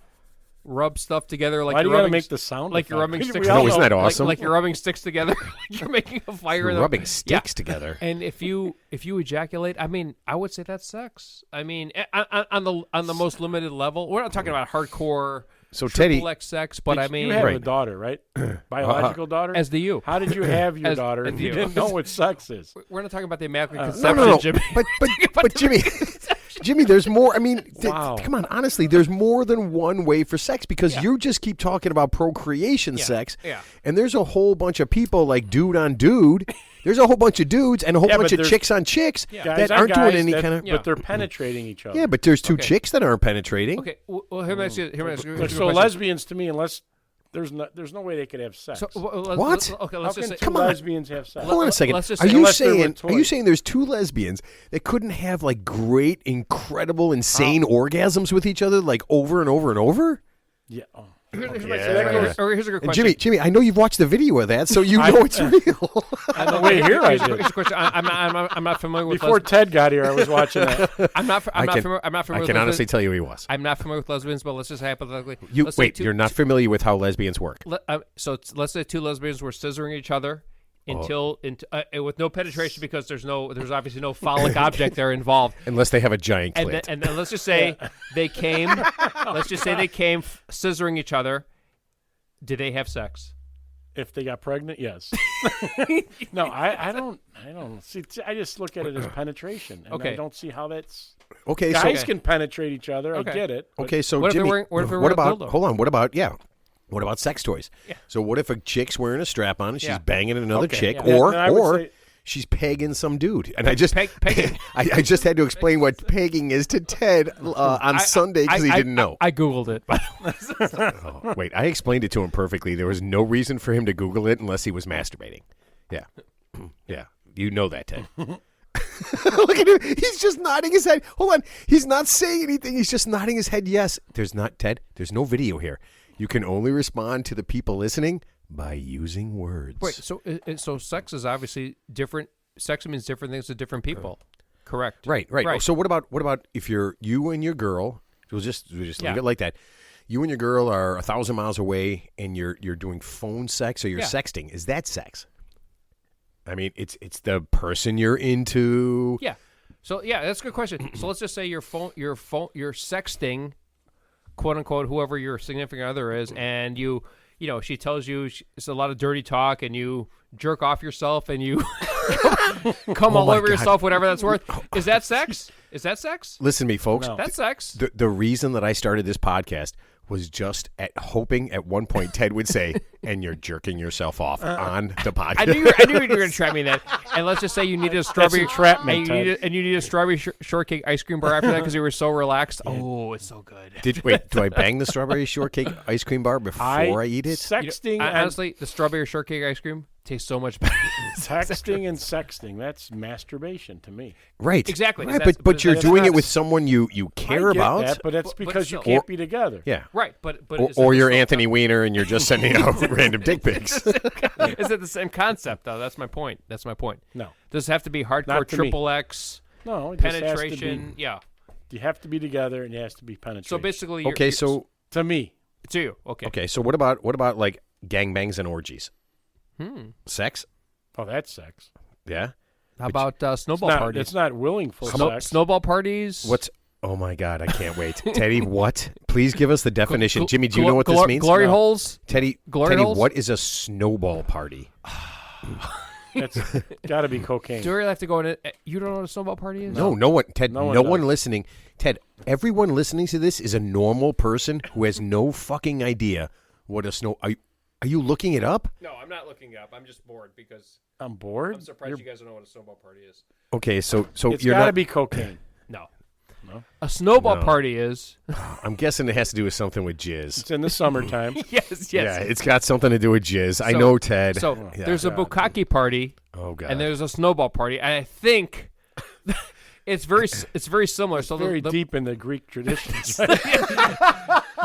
S2: rub stuff together like
S3: Why do
S2: you're
S3: you got to
S2: rubbing
S3: make the sound?
S2: like you're
S3: effect?
S2: rubbing
S3: We
S2: sticks.
S3: all
S1: No, isn't
S3: know-
S1: that awesome?
S2: Like you're rubbing sticks together. Like you're making a fire.
S1: You're
S2: in the-
S1: rubbing
S2: Yeah.
S1: sticks together.
S2: And if you ejaculate, I mean, I would say that's sex. I mean, on the most limited level, we're not talking about hardcore.
S1: So Teddy,
S2: Triple X sex, but I mean,
S3: you have a
S1: Right.
S3: daughter, right? Biological daughter.
S2: as do you.
S3: How did you have your
S2: As-
S3: daughter
S2: as
S3: if you
S2: you.
S3: didn't know what sex is?
S2: We're not talking about the immaculate
S3: No,
S2: conception,
S1: no.
S2: Jimmy.
S1: But Jimmy, Jimmy, there's more. I mean,
S3: Wow.
S1: come on, honestly, there's more than one way for sex because
S2: Yeah.
S1: you just keep talking about procreation sex,
S2: yeah.
S1: and there's a whole bunch of people like dude on dude. There's a whole bunch of dudes and a whole
S3: Yeah,
S1: bunch
S3: but
S1: of
S3: there's-
S1: chicks on chicks
S3: Guys
S1: that
S3: on
S1: aren't
S3: guys
S1: doing any
S3: that-
S1: kind of.
S2: Yeah.
S3: But they're penetrating each other.
S1: Yeah, but there's two
S2: Okay.
S1: chicks that aren't penetrating.
S2: Okay, well, here, let me ask you a
S3: So
S2: question.
S3: lesbians to me, unless there's no way they could have sex.
S2: So,
S1: What?
S2: Okay,
S3: How
S2: let's
S3: can
S2: just say.
S3: two
S1: Come on.
S3: lesbians have sex?
S1: Hold on a second.
S2: let's just
S1: Are
S2: say-
S1: you
S3: unless they're with
S1: saying
S3: toys.
S1: there's two lesbians that couldn't have like great, incredible, insane orgasms with each other like over and over and over?
S3: Yeah. Oh.
S2: Here's
S1: Yeah.
S2: a good
S1: And
S2: question.
S1: Jimmy, I know you've watched the video of that, so you know it's real.
S3: On the way here, I
S2: Here's a
S3: did.
S2: question. I'm not familiar with.
S3: Before Ted got here, I was watching that.
S2: I'm not
S1: I
S2: familiar.
S1: can
S2: with
S1: honestly
S2: lesbians.
S1: tell you he was.
S2: I'm not familiar with lesbians, but let's just hypothetically. let's say
S1: Wait,
S2: two-
S1: you're not familiar with how lesbians work.
S2: Let's say two lesbians were scissoring each other until with no penetration because there's obviously no phallic object there involved.
S1: Unless they have a giant
S2: And
S1: clit.
S2: then, let's just say they came. Let's just say they came scissoring each other. Did they have sex?
S3: If they got pregnant, yes. No, I don't. See, I just look at it as penetration, and
S2: Okay.
S3: I don't see how that's.
S1: Okay,
S3: Guys
S1: so
S3: can penetrate each other.
S2: Okay.
S3: I get it. but
S1: okay, so
S2: What if they're
S1: Jimmy,
S2: wearing- what if they're
S1: what
S2: wearing a
S1: about?
S2: dildo?
S1: Hold on. What about sex toys?
S2: Yeah.
S1: So what if a chick's wearing a strap on and she's
S2: Yeah.
S1: banging another
S3: Okay,
S1: chick,
S3: yeah.
S1: or
S3: Then I would
S1: or
S3: say-
S1: she's pegging some dude? And I just
S2: Pegging.
S1: I just had to explain what pegging is to Ted on Sunday because he didn't know.
S2: I googled it.
S1: Oh, wait, I explained it to him perfectly. There was no reason for him to Google it unless he was masturbating. Yeah. Yeah. You know that, Ted. Look at him. He's just nodding his head. Hold on. He's not saying anything. He's just nodding his head. Yes. There's not, Ted, there's no video here. You can only respond to the people listening by using words.
S2: Wait, so sex is obviously different. Sex means different things to different people. Correct.
S1: Right. So what about if you and your girl? We'll just leave
S2: Yeah.
S1: it like that. You and your girl are 1,000 miles away, and you're doing phone sex or you're
S2: Yeah.
S1: sexting. Is that sex? I mean, it's the person you're into.
S2: Yeah. So yeah, that's a good question. So let's just say you're sexting, quote unquote, whoever your significant other is, and she tells you it's a lot of dirty talk, and you jerk off yourself, and you come all
S1: my
S2: over
S1: God.
S2: yourself, whatever that's worth. Is that sex? Is that sex?
S1: Listen to me, folks.
S3: No.
S2: That's sex.
S1: The reason that I started this podcast was just hoping at one point Ted would say, "And you're jerking yourself off on the podcast."
S2: I knew you were going to trap me in that. And let's just say you needed a strawberry
S3: entrapment,
S2: and you needed a strawberry shortcake ice cream bar after that because you were so relaxed. Oh, it's so good.
S1: Do I bang the strawberry shortcake ice cream bar before I eat it?
S3: Sexting,
S2: Honestly, the strawberry shortcake ice cream tastes so much better.
S3: texting, and sexting—that's masturbation to me.
S1: Right.
S2: Exactly.
S1: Right,
S2: That's-
S1: but you're
S3: that's
S1: doing
S3: not
S1: it with
S3: s-
S1: someone you care
S3: I get
S1: about.
S3: that, but that's
S2: But
S3: because you
S2: still.
S3: can't be together.
S1: Yeah.
S2: Right, but
S1: Or,
S2: is it
S1: or
S2: the
S1: you're
S2: same-
S1: Anthony Weiner and you're just sending out random dick pics.
S2: Is it the same concept though? That's my point.
S3: No,
S2: Does it have to be hardcore
S3: Not to me.
S2: triple X
S3: no, it just has to
S2: penetration?
S3: be,
S2: Yeah.
S3: you have to be together, and it has to be penetration.
S2: So basically, you're,
S1: Okay, so
S3: to me,
S2: it's you. Okay.
S1: so what about like gangbangs and orgies? Sex?
S3: oh, that's sex.
S1: Yeah.
S2: How about
S3: It's
S2: snowball
S3: not,
S2: parties?
S3: it's not willingful sex.
S2: Snowball parties.
S1: What's? Oh my God, I can't wait. Teddy, what? Please give us the definition.
S2: Gl-
S1: Jimmy, do you
S2: gl-
S1: know what this
S2: glor-
S1: means?
S2: Glory
S3: No.
S2: holes.
S1: Teddy,
S2: glory holes?
S1: what is a snowball party?
S3: That's got to be cocaine.
S2: Do we really have to go in it? You don't know what a snowball party is?
S1: No one, Ted.
S3: No
S1: No
S3: one
S1: one,
S3: does.
S1: listening. Ted, everyone listening to this is a normal person who has no fucking idea what a snow. Are you looking it up?
S2: No, I'm not looking up. I'm just bored because
S3: I'm bored.
S2: I'm surprised you guys don't know what a snowball party is.
S1: Okay, so
S3: It's
S1: you're
S3: got to
S1: not.
S3: be cocaine.
S2: No.
S3: No?
S2: A snowball
S1: No.
S2: party is.
S1: I'm guessing it has to do with something with jizz.
S3: It's in the summertime.
S2: yes.
S1: Yeah, it's got something to do with jizz. I
S2: So-
S1: know, Ted.
S2: So
S1: Yeah.
S2: there's a bukkake party
S1: Oh god.
S2: and there's a snowball party. And I think it's very similar. So
S3: Very
S2: the,
S3: deep in the Greek traditions.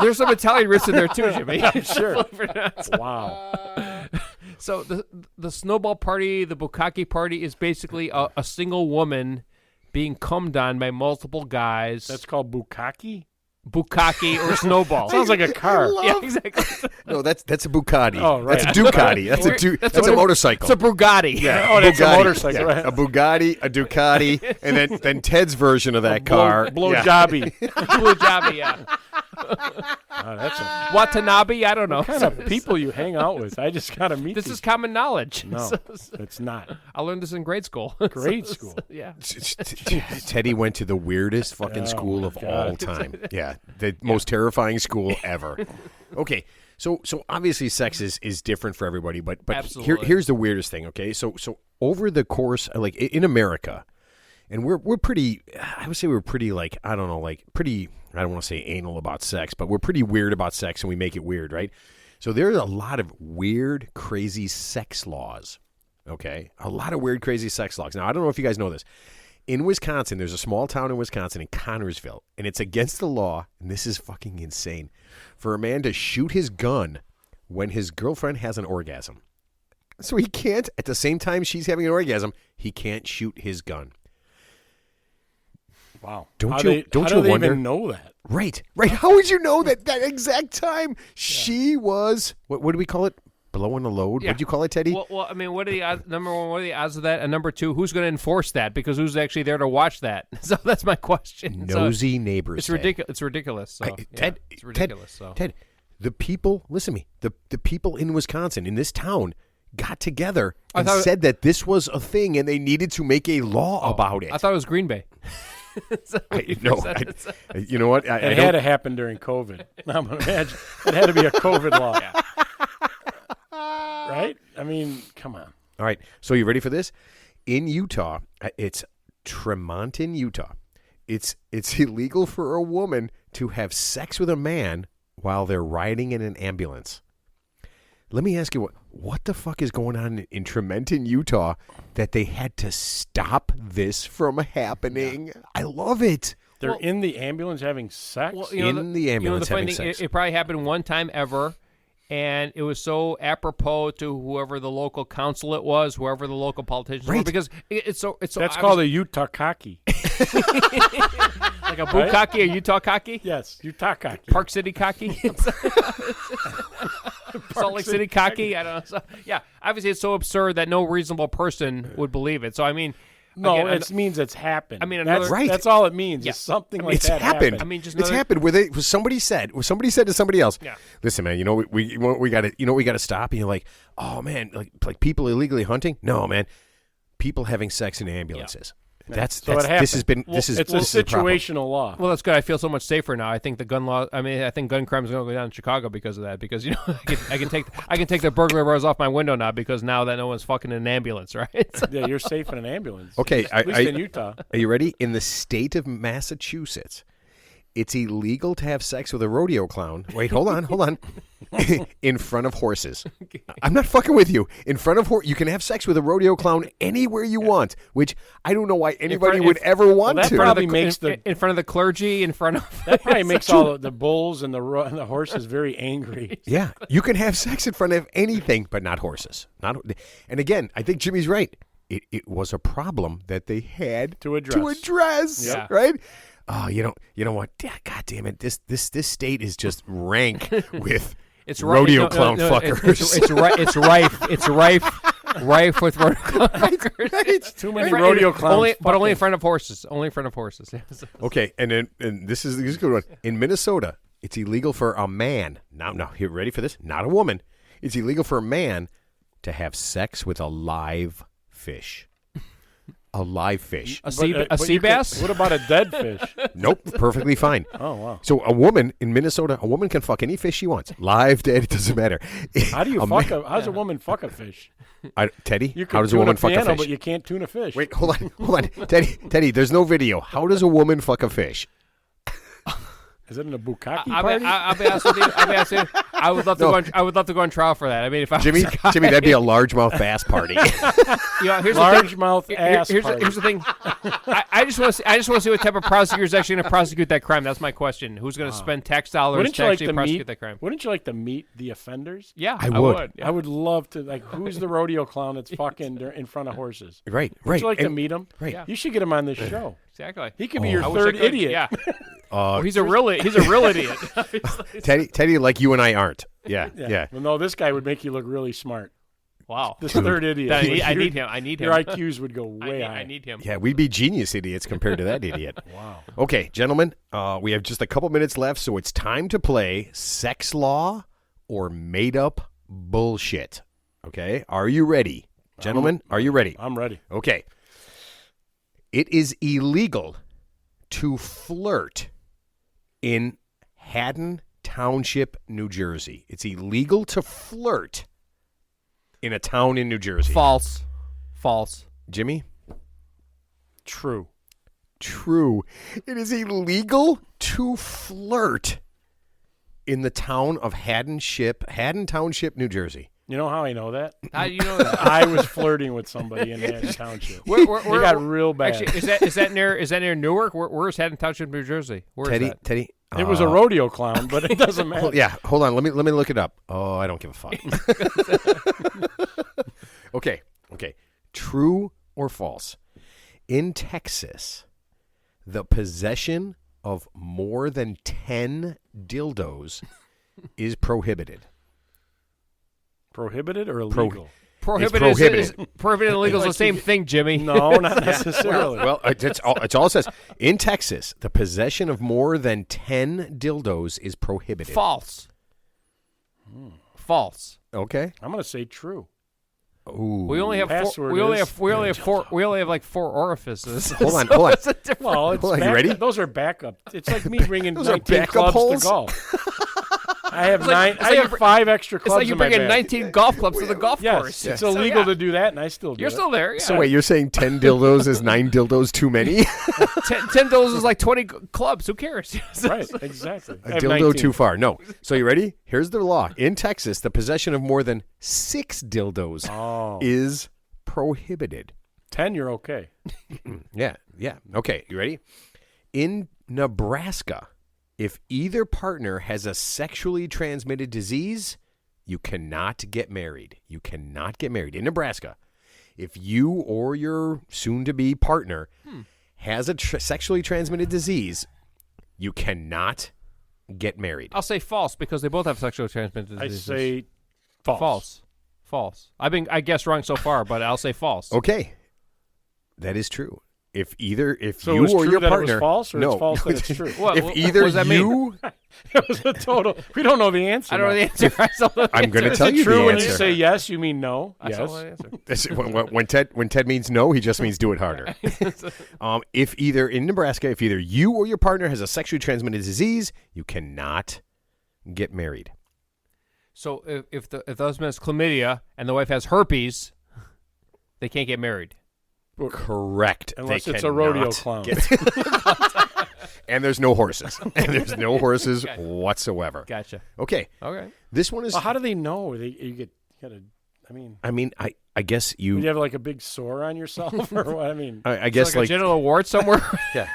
S2: there's some Italian roots in there too, Jimmy.
S3: Sure. Wow.
S2: So the snowball party, the bukkake party is basically a single woman being cummed on by multiple guys.
S3: That's called bukkake?
S2: bukkake or snowball.
S3: Sounds like a car.
S2: Yeah, exactly.
S1: No, that's a Bugatti.
S3: Oh, right.
S1: That's a Ducati. That's a motorcycle.
S2: It's a Bugatti.
S1: Yeah,
S3: Oh, that's a
S1: Bugatti.
S3: motorcycle,
S1: Yeah,
S3: right.
S1: A Bugatti, a Ducati, and then Ted's version of that car.
S3: Blow
S1: yeah.
S3: jobby.
S2: Blue Jobby, yeah.
S3: Oh, that's a
S2: Watanabe, I don't know.
S3: kind of people you hang out with. I just got to meet
S2: This
S3: these.
S2: is common knowledge.
S3: No,
S2: So-
S3: it's not.
S2: I learned this in grade school.
S3: Grade school.
S2: Yeah.
S1: Teddy went to the weirdest fucking
S3: Oh,
S1: school
S3: my
S1: of
S3: God.
S1: all time. Yeah, the most terrifying school ever. Okay, so obviously sex is different for everybody, but
S2: Absolutely.
S1: here's the weirdest thing. Okay, so over the course, like in America, and we're pretty. I would say we're pretty like I don't know, like pretty. I don't want to say anal about sex, but we're pretty weird about sex, and we make it weird, right? So there's a lot of weird, crazy sex laws. Okay, a lot of weird, crazy sex laws. Now I don't know if you guys know this. In Wisconsin, there's a small town in Wisconsin, in Connorsville, and it's against the law, and this is fucking insane, for a man to shoot his gun when his girlfriend has an orgasm. So he can't, at the same time she's having an orgasm, he can't shoot his gun.
S3: Wow.
S1: Don't
S3: How
S1: you- don't
S3: how
S1: you
S3: do they
S1: wonder-
S3: even know that?
S1: Right. How would you know that exact time she was, what do we call it? Blowing a load?
S2: Yeah.
S1: What'd you call it, Teddy?
S2: Well, I mean, what are the odds? Number one, what are the odds of that? And number two, who's going to enforce that? Because who's actually there to watch that? So that's my question. So
S1: Nosy neighbors.
S2: it's
S1: Ted.
S2: ridiculous. It's ridiculous. So, yeah,
S1: Ted,
S2: it's ridiculous. So
S1: Ted, the people, listen to me, the people in Wisconsin, in this town, got together
S2: I
S1: and
S2: thought-
S1: said that this was a thing and they needed to make a law about it.
S2: I thought it was Green Bay. So
S1: No, you know what? I
S3: It
S1: don't-
S3: had to happen during COVID. I'm imagine it had to be a COVID law. Right? I mean, come on.
S1: All right, so you ready for this? In Utah, it's Tremonton, Utah. It's illegal for a woman to have sex with a man while they're riding in an ambulance. Let me ask you, what the fuck is going on in Tremonton, Utah, that they had to stop this from happening? I love it.
S3: They're
S2: Well-
S3: in the ambulance having sex.
S2: Well,
S1: In the ambulance
S2: funny
S1: having
S2: thing,
S1: sex.
S2: It probably happened one time ever, and it was so apropos to whoever the local council it was, whoever the local politicians were,
S1: Right.
S2: because it's so
S3: That's
S2: obvious-
S3: called a Utah cocky.
S2: like a bukkake, a Utah cocky,
S3: Yes, Utah cocky.
S2: Park City cocky, Salt Lake City cocky. I don't know. So, yeah, obviously it's so absurd that no reasonable person would believe it. So I mean,
S3: No,
S2: again,
S3: it means it's happened.
S2: I mean,
S3: that's,
S2: another-
S1: Right.
S3: that's all it means.
S2: Yeah.
S3: Is something like
S1: It's
S3: that
S1: happened.
S2: I mean, just
S1: it's
S2: another-
S1: happened where somebody said to somebody else,
S2: Yeah.
S1: "Listen, man, you know we got to we got to stop." And you're like, "Oh man, like people illegally hunting? No, man, people having sex in ambulances.
S3: So it happened.
S1: This has been
S3: Well,
S1: this is
S3: it's
S1: this
S3: a
S1: is a problem.
S3: situational law.
S2: Well, that's good. I feel so much safer now. I think the gun law. I mean, I think gun crime is going to go down in Chicago because of that. Because I can take the burglar bars off my window now because now that no one's fucking in an ambulance, right? So-
S3: Yeah, you're safe in an ambulance.
S1: Okay,
S3: At least in Utah.
S1: Are you ready? In the state of Massachusetts, it's illegal to have sex with a rodeo clown. Wait, hold on. In front of horses. I'm not fucking with you. In front of you can have sex with a rodeo clown anywhere you want, which I don't know why anybody would ever want
S3: that
S1: to.
S3: probably makes
S2: in front of the clergy, in front of
S3: that probably makes all the bulls and the horses very angry.
S1: Yeah, you can have sex in front of anything, but not horses. And again, I think Jimmy's right. It was a problem that they had
S3: To address.
S2: Yeah.
S1: right? Oh, you know what? God damn it! This state is just rank with
S2: it's
S1: rodeo clown fuckers.
S2: It's rife with rodeo clown fuckers.
S3: Too many rodeo clowns.
S2: But only in front of horses. Only in front of horses.
S1: Okay, and this is a good one. In Minnesota, it's illegal for a man. Now, you ready for this? Not a woman. It's illegal for a man to have sex with a live fish. a live fish.
S2: A sea
S3: But
S2: sea
S3: you could-
S2: bass?
S3: What about a dead fish?
S1: Nope, perfectly fine.
S3: Oh, wow.
S1: So a woman in Minnesota, a woman can fuck any fish she wants. Live, dead, it doesn't matter.
S3: How do you
S1: A
S3: fuck
S1: man-
S3: how's a woman fuck a fish?
S1: Teddy,
S3: You can
S1: how does a
S3: tune
S1: woman fuck
S3: piano,
S1: a fish?
S3: but you can't tune a fish.
S1: Wait, hold on. Teddy, there's no video. How does a woman fuck a fish?
S3: Is it in a bukkake
S2: I'll
S3: party?
S2: be honest with you. I would love to go. I would love to go on trial for that. I mean, if I was
S1: Jimmy,
S2: a guy-
S1: Jimmy, that'd be a largemouth bass party.
S2: You know, here's the thing.
S3: Largemouth ass party.
S2: Here's the thing. I just want to see what type of prosecutor is actually going to prosecute that crime. That's my question. Who's going to spend tax dollars
S3: Wouldn't
S2: to
S3: you like
S2: actually
S3: to
S2: prosecute
S3: meet?
S2: that crime?
S3: Wouldn't you like to meet the offenders?
S2: Yeah,
S1: I would.
S2: Yeah.
S3: I would love to. Like, who's the rodeo clown that's fucking in front of horses?
S1: Right.
S3: Would you like to
S1: And-
S3: meet him?
S1: Right.
S2: Yeah.
S3: You should get him on this show.
S2: Exactly.
S3: He could be your
S2: I wish I
S3: third
S2: could.
S3: idiot.
S2: Yeah. Well, he's a real idiot.
S1: Teddy, like you and I aren't. Yeah.
S3: Well, no, this guy would make you look really smart.
S2: Wow.
S3: This third idiot.
S2: I need him. I need him.
S3: Your IQs would go way high.
S2: I need him.
S1: Yeah, we'd be genius idiots compared to that idiot.
S3: Wow.
S1: Okay, gentlemen, we have just a couple minutes left, so it's time to play Sex Law or Made Up Bullshit. Okay, are you ready? Gentlemen, are you ready?
S3: I'm ready.
S1: Okay. It is illegal to flirt in Haddon Township, New Jersey. It's illegal to flirt in a town in New Jersey.
S2: False.
S1: Jimmy?
S3: True.
S1: True. It is illegal to flirt in the town of Haddon Township, New Jersey.
S3: You know how I know that?
S2: How do you know that?
S3: I was flirting with somebody in Haddon Township.
S2: Where,
S3: It got real bad.
S2: Actually, is that near Newark? Where's Haddon Township, New Jersey? Where is that?
S1: Teddy.
S3: It was a rodeo clown, but it doesn't matter.
S1: Yeah, hold on. Let me look it up. Oh, I don't give a fuck. Okay. True or false? In Texas, the possession of more than 10 dildos is prohibited.
S3: Prohibited or illegal?
S2: Prohibited and illegal is the
S3: Like
S2: same thing, Jimmy.
S3: No, not necessarily.
S1: Well, it's all it says. In Texas, the possession of more than 10 dildos is prohibited.
S2: False. False.
S1: Okay.
S3: I'm going to say true.
S1: Ooh.
S2: We only have
S3: Password
S2: we only
S3: is-
S2: have like 4 orifices.
S1: Hold on.
S3: Well, it's
S1: Hold on, you ready?
S3: Those are backup. It's like me bringing
S1: Those are
S3: 19
S1: backup
S3: clubs
S1: holes?
S3: to golf. I have
S2: like- it's
S3: I
S2: like
S3: have
S2: you're-
S3: 5 extra
S2: It's
S3: clubs
S2: like you're
S3: in my
S2: bringing
S3: bag.
S2: 19 golf clubs to the golf
S3: Yes,
S2: course.
S3: it's
S2: So,
S3: illegal
S2: yeah.
S3: to do that, and I still do
S2: You're
S3: it.
S2: still there. Yeah.
S1: So wait, you're saying 10 dildos is 9 dildos too many?
S2: 10 dildos is like 20 clubs. Who cares?
S3: Right, exactly. I
S1: A
S3: have
S1: dildo
S3: 19.
S1: too far. No. So you ready? Here's the law. In Texas, the possession of more than 6 dildos
S3: Oh,
S1: is prohibited.
S3: 10, you're okay.
S1: Yeah. Okay, you ready? In Nebraska, if either partner has a sexually transmitted disease, you cannot get married. You cannot get married. In Nebraska, if you or your soon-to-be partner has a sexually transmitted disease, you cannot get married.
S2: I'll say false because they both have sexually transmitted
S3: I
S2: diseases.
S3: say false.
S2: False. I guessed wrong so far, but I'll say false.
S1: Okay. That is true. If
S3: So it
S1: you
S3: was
S1: or
S3: true
S1: your
S3: that
S1: partner,
S3: it was false, or
S1: no,
S3: it's false that it's true?
S2: What-
S1: if
S2: what
S1: either
S2: does that mean?
S1: you,
S3: It was a total. We don't know the answer.
S2: I don't know
S3: now.
S2: the answer. I don't know the
S1: I'm going to
S2: answer.
S1: tell
S3: Is it
S1: you
S3: true
S1: the
S3: when
S1: answer.
S3: you say yes, you mean no?
S2: I
S3: Yes.
S2: don't know the answer.
S1: This- when Ted means no, he just means do it harder. If either you or your partner has a sexually transmitted disease, you cannot get married.
S2: So if the husband has chlamydia and the wife has herpes, they can't get married.
S1: Correct.
S3: Unless
S1: They
S3: it's a rodeo
S1: cannot
S3: clown.
S1: get- and there's no horses. And there's no horses whatsoever.
S2: Gotcha.
S1: Okay.
S2: Okay.
S1: This one is.
S3: Well, how do they know? You gotta. I mean,
S1: I guess
S3: you
S1: you.
S3: have like a big sore on yourself, or what? I mean,
S1: I guess
S2: like a genital wart somewhere.
S1: yeah.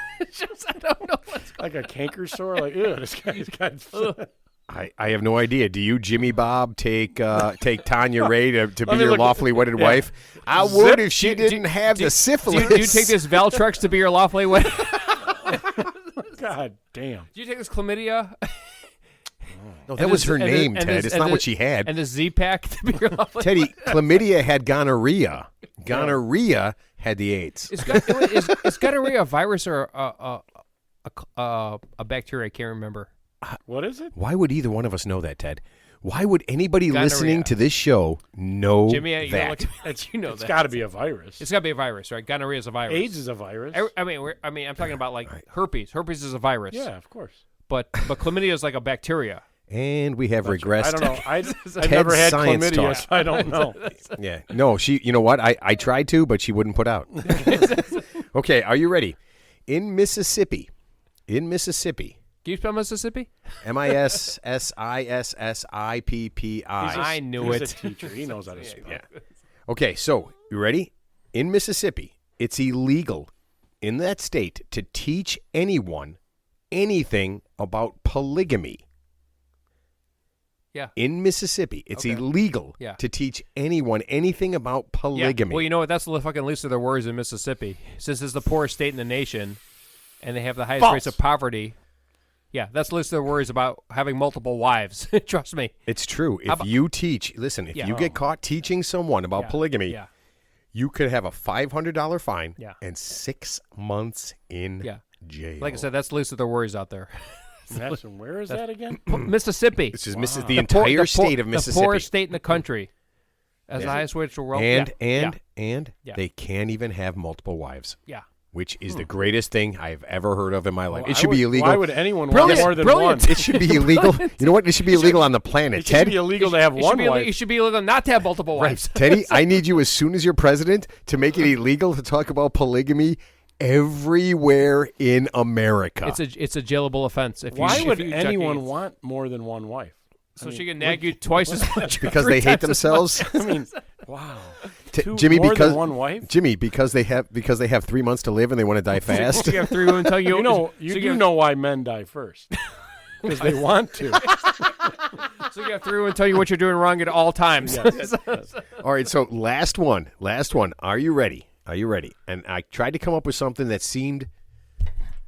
S2: I don't know.
S3: like a canker sore. Like, ew, this guy's got.
S1: I have no idea. Do you, Jimmy Bob, take Tanya Ray to be
S3: Let me
S1: your
S3: look-
S1: lawfully wedded
S3: yeah.
S1: wife? I would if she didn't have the
S2: Do
S1: syphilis.
S2: you take this Valtrex to be your lawfully wedded?
S3: God damn.
S2: Do you take this chlamydia
S1: No, that was her
S2: and
S1: name,
S2: and
S1: Ted. It's not what she had.
S2: and the Z-Pack to be your lawfully
S1: Teddy, chlamydia had gonorrhea. Gonorrhea had the AIDS.
S2: Is gonorrhea a virus or a bacteria? I can't remember.
S3: What is it?
S1: Why would either one of us know that, Ted? Why would anybody
S2: Gonorrhea.
S1: listening to this show know
S2: Jimmy, you
S1: that?
S2: look, you know
S3: It's
S2: that.
S3: got to be a virus.
S2: It's got to be a virus, right? Gonorrhea is a virus.
S3: AIDS is a virus.
S2: I mean, I'm talking about like herpes. Herpes is a virus.
S3: Yeah, of course.
S2: But chlamydia is like a bacteria.
S1: And we have regressed.
S3: I don't know. I've
S1: Ted's
S3: never had
S1: science
S3: chlamydia,
S1: talk.
S3: so I don't know.
S1: Yeah. No, you know what? I tried to, but she wouldn't put out. Okay, are you ready? In Mississippi.
S2: Can you spell Mississippi?
S1: Mississippi.
S2: I knew
S3: He's
S2: it.
S3: a teacher. He knows how to spell.
S1: Yeah. Okay, so you ready? In Mississippi, it's illegal in that state to teach anyone anything about polygamy.
S2: Yeah.
S1: In Mississippi, it's
S2: Okay.
S1: illegal
S2: Yeah.
S1: to teach anyone anything about polygamy.
S2: Yeah. Well, you know what? That's the fucking least of their worries in Mississippi. Since it's the poorest state in the nation, and they have the highest
S3: False.
S2: rates of poverty. Yeah, that's the least of their worries about having multiple wives. Trust me.
S1: It's true. If
S2: about-
S1: you teach, listen, if
S2: Yeah.
S1: you get caught teaching someone about polygamy,
S2: Yeah.
S1: you could have a $500 fine
S2: Yeah.
S1: and 6 months in
S2: Yeah.
S1: jail.
S2: Like I said, that's the least of their worries out there.
S3: Where is that again?
S2: Mississippi.
S1: this is
S3: Wow.
S1: the entire state of
S2: The
S1: Mississippi.
S2: poorest state in the country. As the
S1: Yeah.
S2: highest wage in the world.
S1: And
S2: yeah. Yeah.
S1: they can't even have multiple wives,
S2: Yeah.
S1: which is the greatest thing I've ever heard of in my life.
S3: Well,
S1: It should
S3: I
S1: be
S3: would-
S1: illegal.
S3: Why would anyone
S2: Brilliant,
S3: want more than
S2: brilliant.
S3: one?
S1: It should be illegal. You know what? It should be illegal on the planet.
S3: It should
S1: Ted,
S3: be illegal to have
S2: It should
S3: one
S2: be
S3: wife.
S2: it should be illegal not to have multiple wives.
S1: Teddy, I need you as soon as you're president to make it illegal to talk about polygamy everywhere in America.
S2: It's a jailable offense. If
S3: Why
S2: you,
S3: would
S2: if you
S3: anyone
S2: ejacate.
S3: want more than one wife?
S2: So
S3: I mean,
S2: she can nag you twice as much
S1: because
S2: or
S1: they
S2: three
S1: hate
S2: times as
S1: themselves.
S3: I mean, wow. Two,
S1: Jimmy,
S3: more
S1: because
S3: than one wife.
S1: Jimmy, because they have 3 months to live and they want to die
S2: much.
S1: fast.
S2: So you have 3 women tell you.
S3: You know,
S2: so
S3: you know why men die first because they want to.
S2: So you have 3 women tell you what you're doing wrong at all times.
S3: Yes.
S1: All right, so last one. Are you ready? And I tried to come up with something that seemed.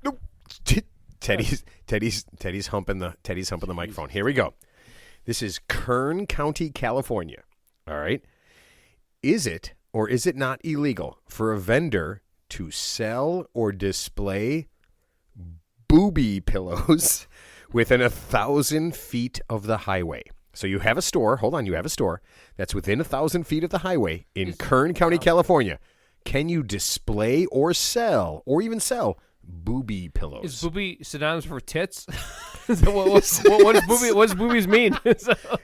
S1: Nope. Teddy's humping the microphone. Here we go. This is Kern County, California. All right. Is it or is it not illegal for a vendor to sell or display booby pillows within 1,000 feet of the highway? So you have a store. Hold on. You have a store that's within 1,000 feet of the highway in Kern County, California. Can you display or sell or even sell booby pillows?
S2: Is booby synonymous for tits? What does boobies mean?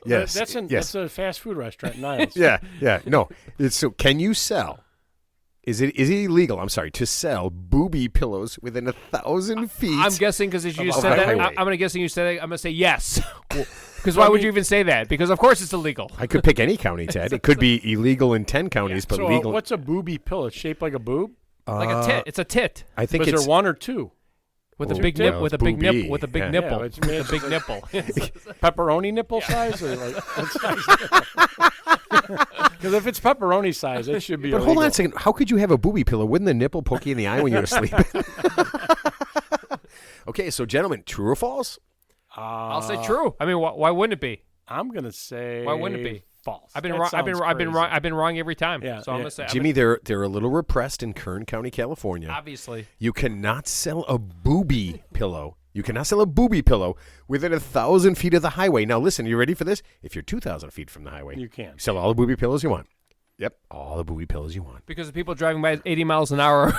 S1: Yes.
S3: That's a fast food restaurant in Niles.
S1: Yeah. No. So can you sell? Is it illegal? I'm sorry, to sell booby pillows within 1,000 feet?
S2: I'm guessing because you
S1: Of
S2: said that.
S1: highway.
S2: I'm going to guessing you said that. I'm going to say yes. Because why would you even say that? Because of course it's illegal.
S1: I could pick any county, Ted. It could be illegal in 10 counties, but
S3: So
S1: legal.
S3: what's a booby pillow? It's shaped like a boob.
S2: Like a tit. It's a tit
S1: I think
S3: Was
S1: it's
S3: there one or two?
S2: with a
S1: Oh,
S2: big
S1: no,
S2: nip. With a
S1: it's
S2: big
S1: booby.
S2: nip. With a big
S1: Yeah.
S2: nipple.
S3: Yeah, it's
S2: With
S3: made-
S2: a big nipple.
S3: Pepperoni nipple size, or like what size? Because if it's pepperoni size, it should be.
S1: But hold on a
S3: illegal.
S1: second. How could you have a booby pillow? Wouldn't the nipple poke you in the eye when you're asleep? Okay, so gentlemen, true or false?
S2: I'll say true. I mean, why wouldn't it be?
S3: I'm gonna say.
S2: Why wouldn't it be?
S3: False.
S2: I've been
S3: That
S2: wrong. I've been
S3: sounds
S2: wrong.
S3: crazy.
S2: I've been wrong every time.
S3: Yeah,
S2: So I'm
S3: yeah.
S2: gonna say
S1: Jimmy, they're a little repressed in Kern County, California.
S2: obviously.
S1: You cannot sell a booby pillow. You cannot sell a booby pillow within 1,000 feet of the highway. Now, listen, you ready for this? If you're 2,000 feet from the highway,
S3: You can.
S1: sell all the booby pillows you want. Yep, all the booby pillows you want.
S2: Because of people driving by 80 miles an hour.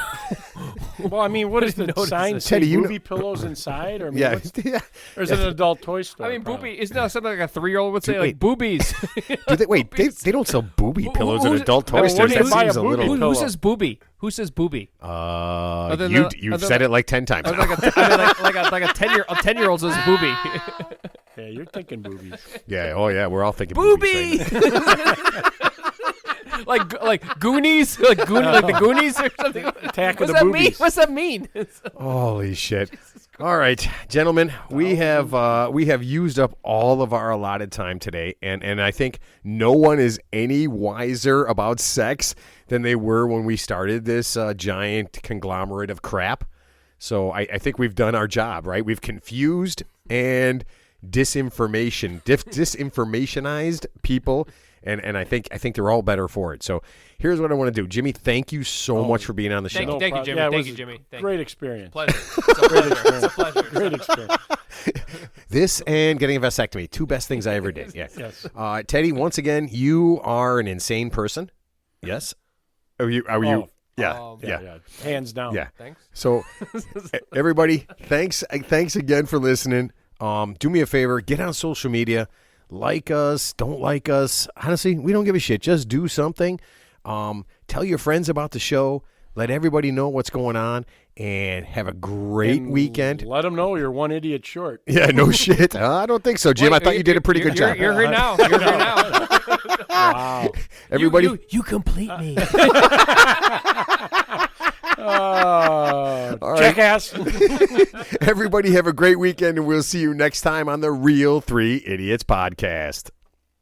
S3: Well, I mean, what does the
S2: notice
S3: sign
S2: it.
S3: say?
S1: Teddy, you
S3: Booby pillows inside, or I mean,
S1: Yeah,
S3: what's-
S1: yeah.
S3: or is it an adult toy store?
S2: I mean,
S3: probably?
S2: booby. Isn't that something like a 3-year-old would say?
S1: Dude,
S2: Like
S1: wait.
S2: boobies.
S1: Do they, wait, they don't sell booby
S2: Who-
S1: pillows at
S2: who's-
S1: adult
S2: I
S1: toy
S2: mean,
S1: stores.
S2: where
S1: That
S2: do you buy
S1: seems
S3: a
S1: a
S3: booby
S1: little.
S2: Who
S3: pillow?
S2: says booby? Who says booby? than
S1: You've
S2: other
S1: said
S2: than-
S1: it like 10 times.
S2: I
S1: now.
S2: mean, like a 10-year-old says booby.
S3: Yeah, you're thinking boobies.
S1: Yeah, oh yeah, we're all thinking
S2: Booby.
S1: boobies right
S2: like Goonies, like the Goonies or something.
S3: Attack
S2: What's
S3: of the
S2: that mean?
S3: boobies.
S2: What's that mean?
S1: now. Holy shit! All right, gentlemen, we have used up all of our allotted time today, and I think no one is any wiser about sex than they were when we started this giant conglomerate of crap. So I think we've done our job, right? We've confused and disinformationized people. And I think they're all better for it. So here's what I want to do. Jimmy, thank you so much for being on the show.
S2: Thank you,
S3: problem.
S2: Jimmy.
S3: Yeah, it
S2: Thank
S3: was
S2: you, Jimmy. Thank
S3: Great
S2: you.
S3: experience.
S2: Pleasure. It's a pleasure. It's a pleasure.
S3: Great experience.
S1: This and getting a vasectomy. 2 best things I ever did. Yeah.
S3: Yes.
S1: Teddy, once again, you are an insane person. Yes. Are you?
S3: Oh.
S1: Yeah.
S3: Yeah. Hands down.
S1: Yeah.
S2: Thanks.
S1: So, everybody, thanks again for listening. Do me a favor, get on social media, like us, don't like us. Honestly, we don't give a shit. Just do something. Tell your friends about the show. Let everybody know what's going on, and have a great
S3: And
S1: weekend.
S3: Let them know you're one idiot short.
S1: Yeah, no shit. I don't think so, Jim.
S2: Wait,
S1: I thought you did a pretty good job.
S2: You're here now. You're here now.
S3: Wow.
S1: Everybody,
S2: you complete me.
S3: Oh,
S1: All right.
S3: jackass.
S1: everybody have a great weekend, and we'll see you next time on the Real 3 Idiots podcast.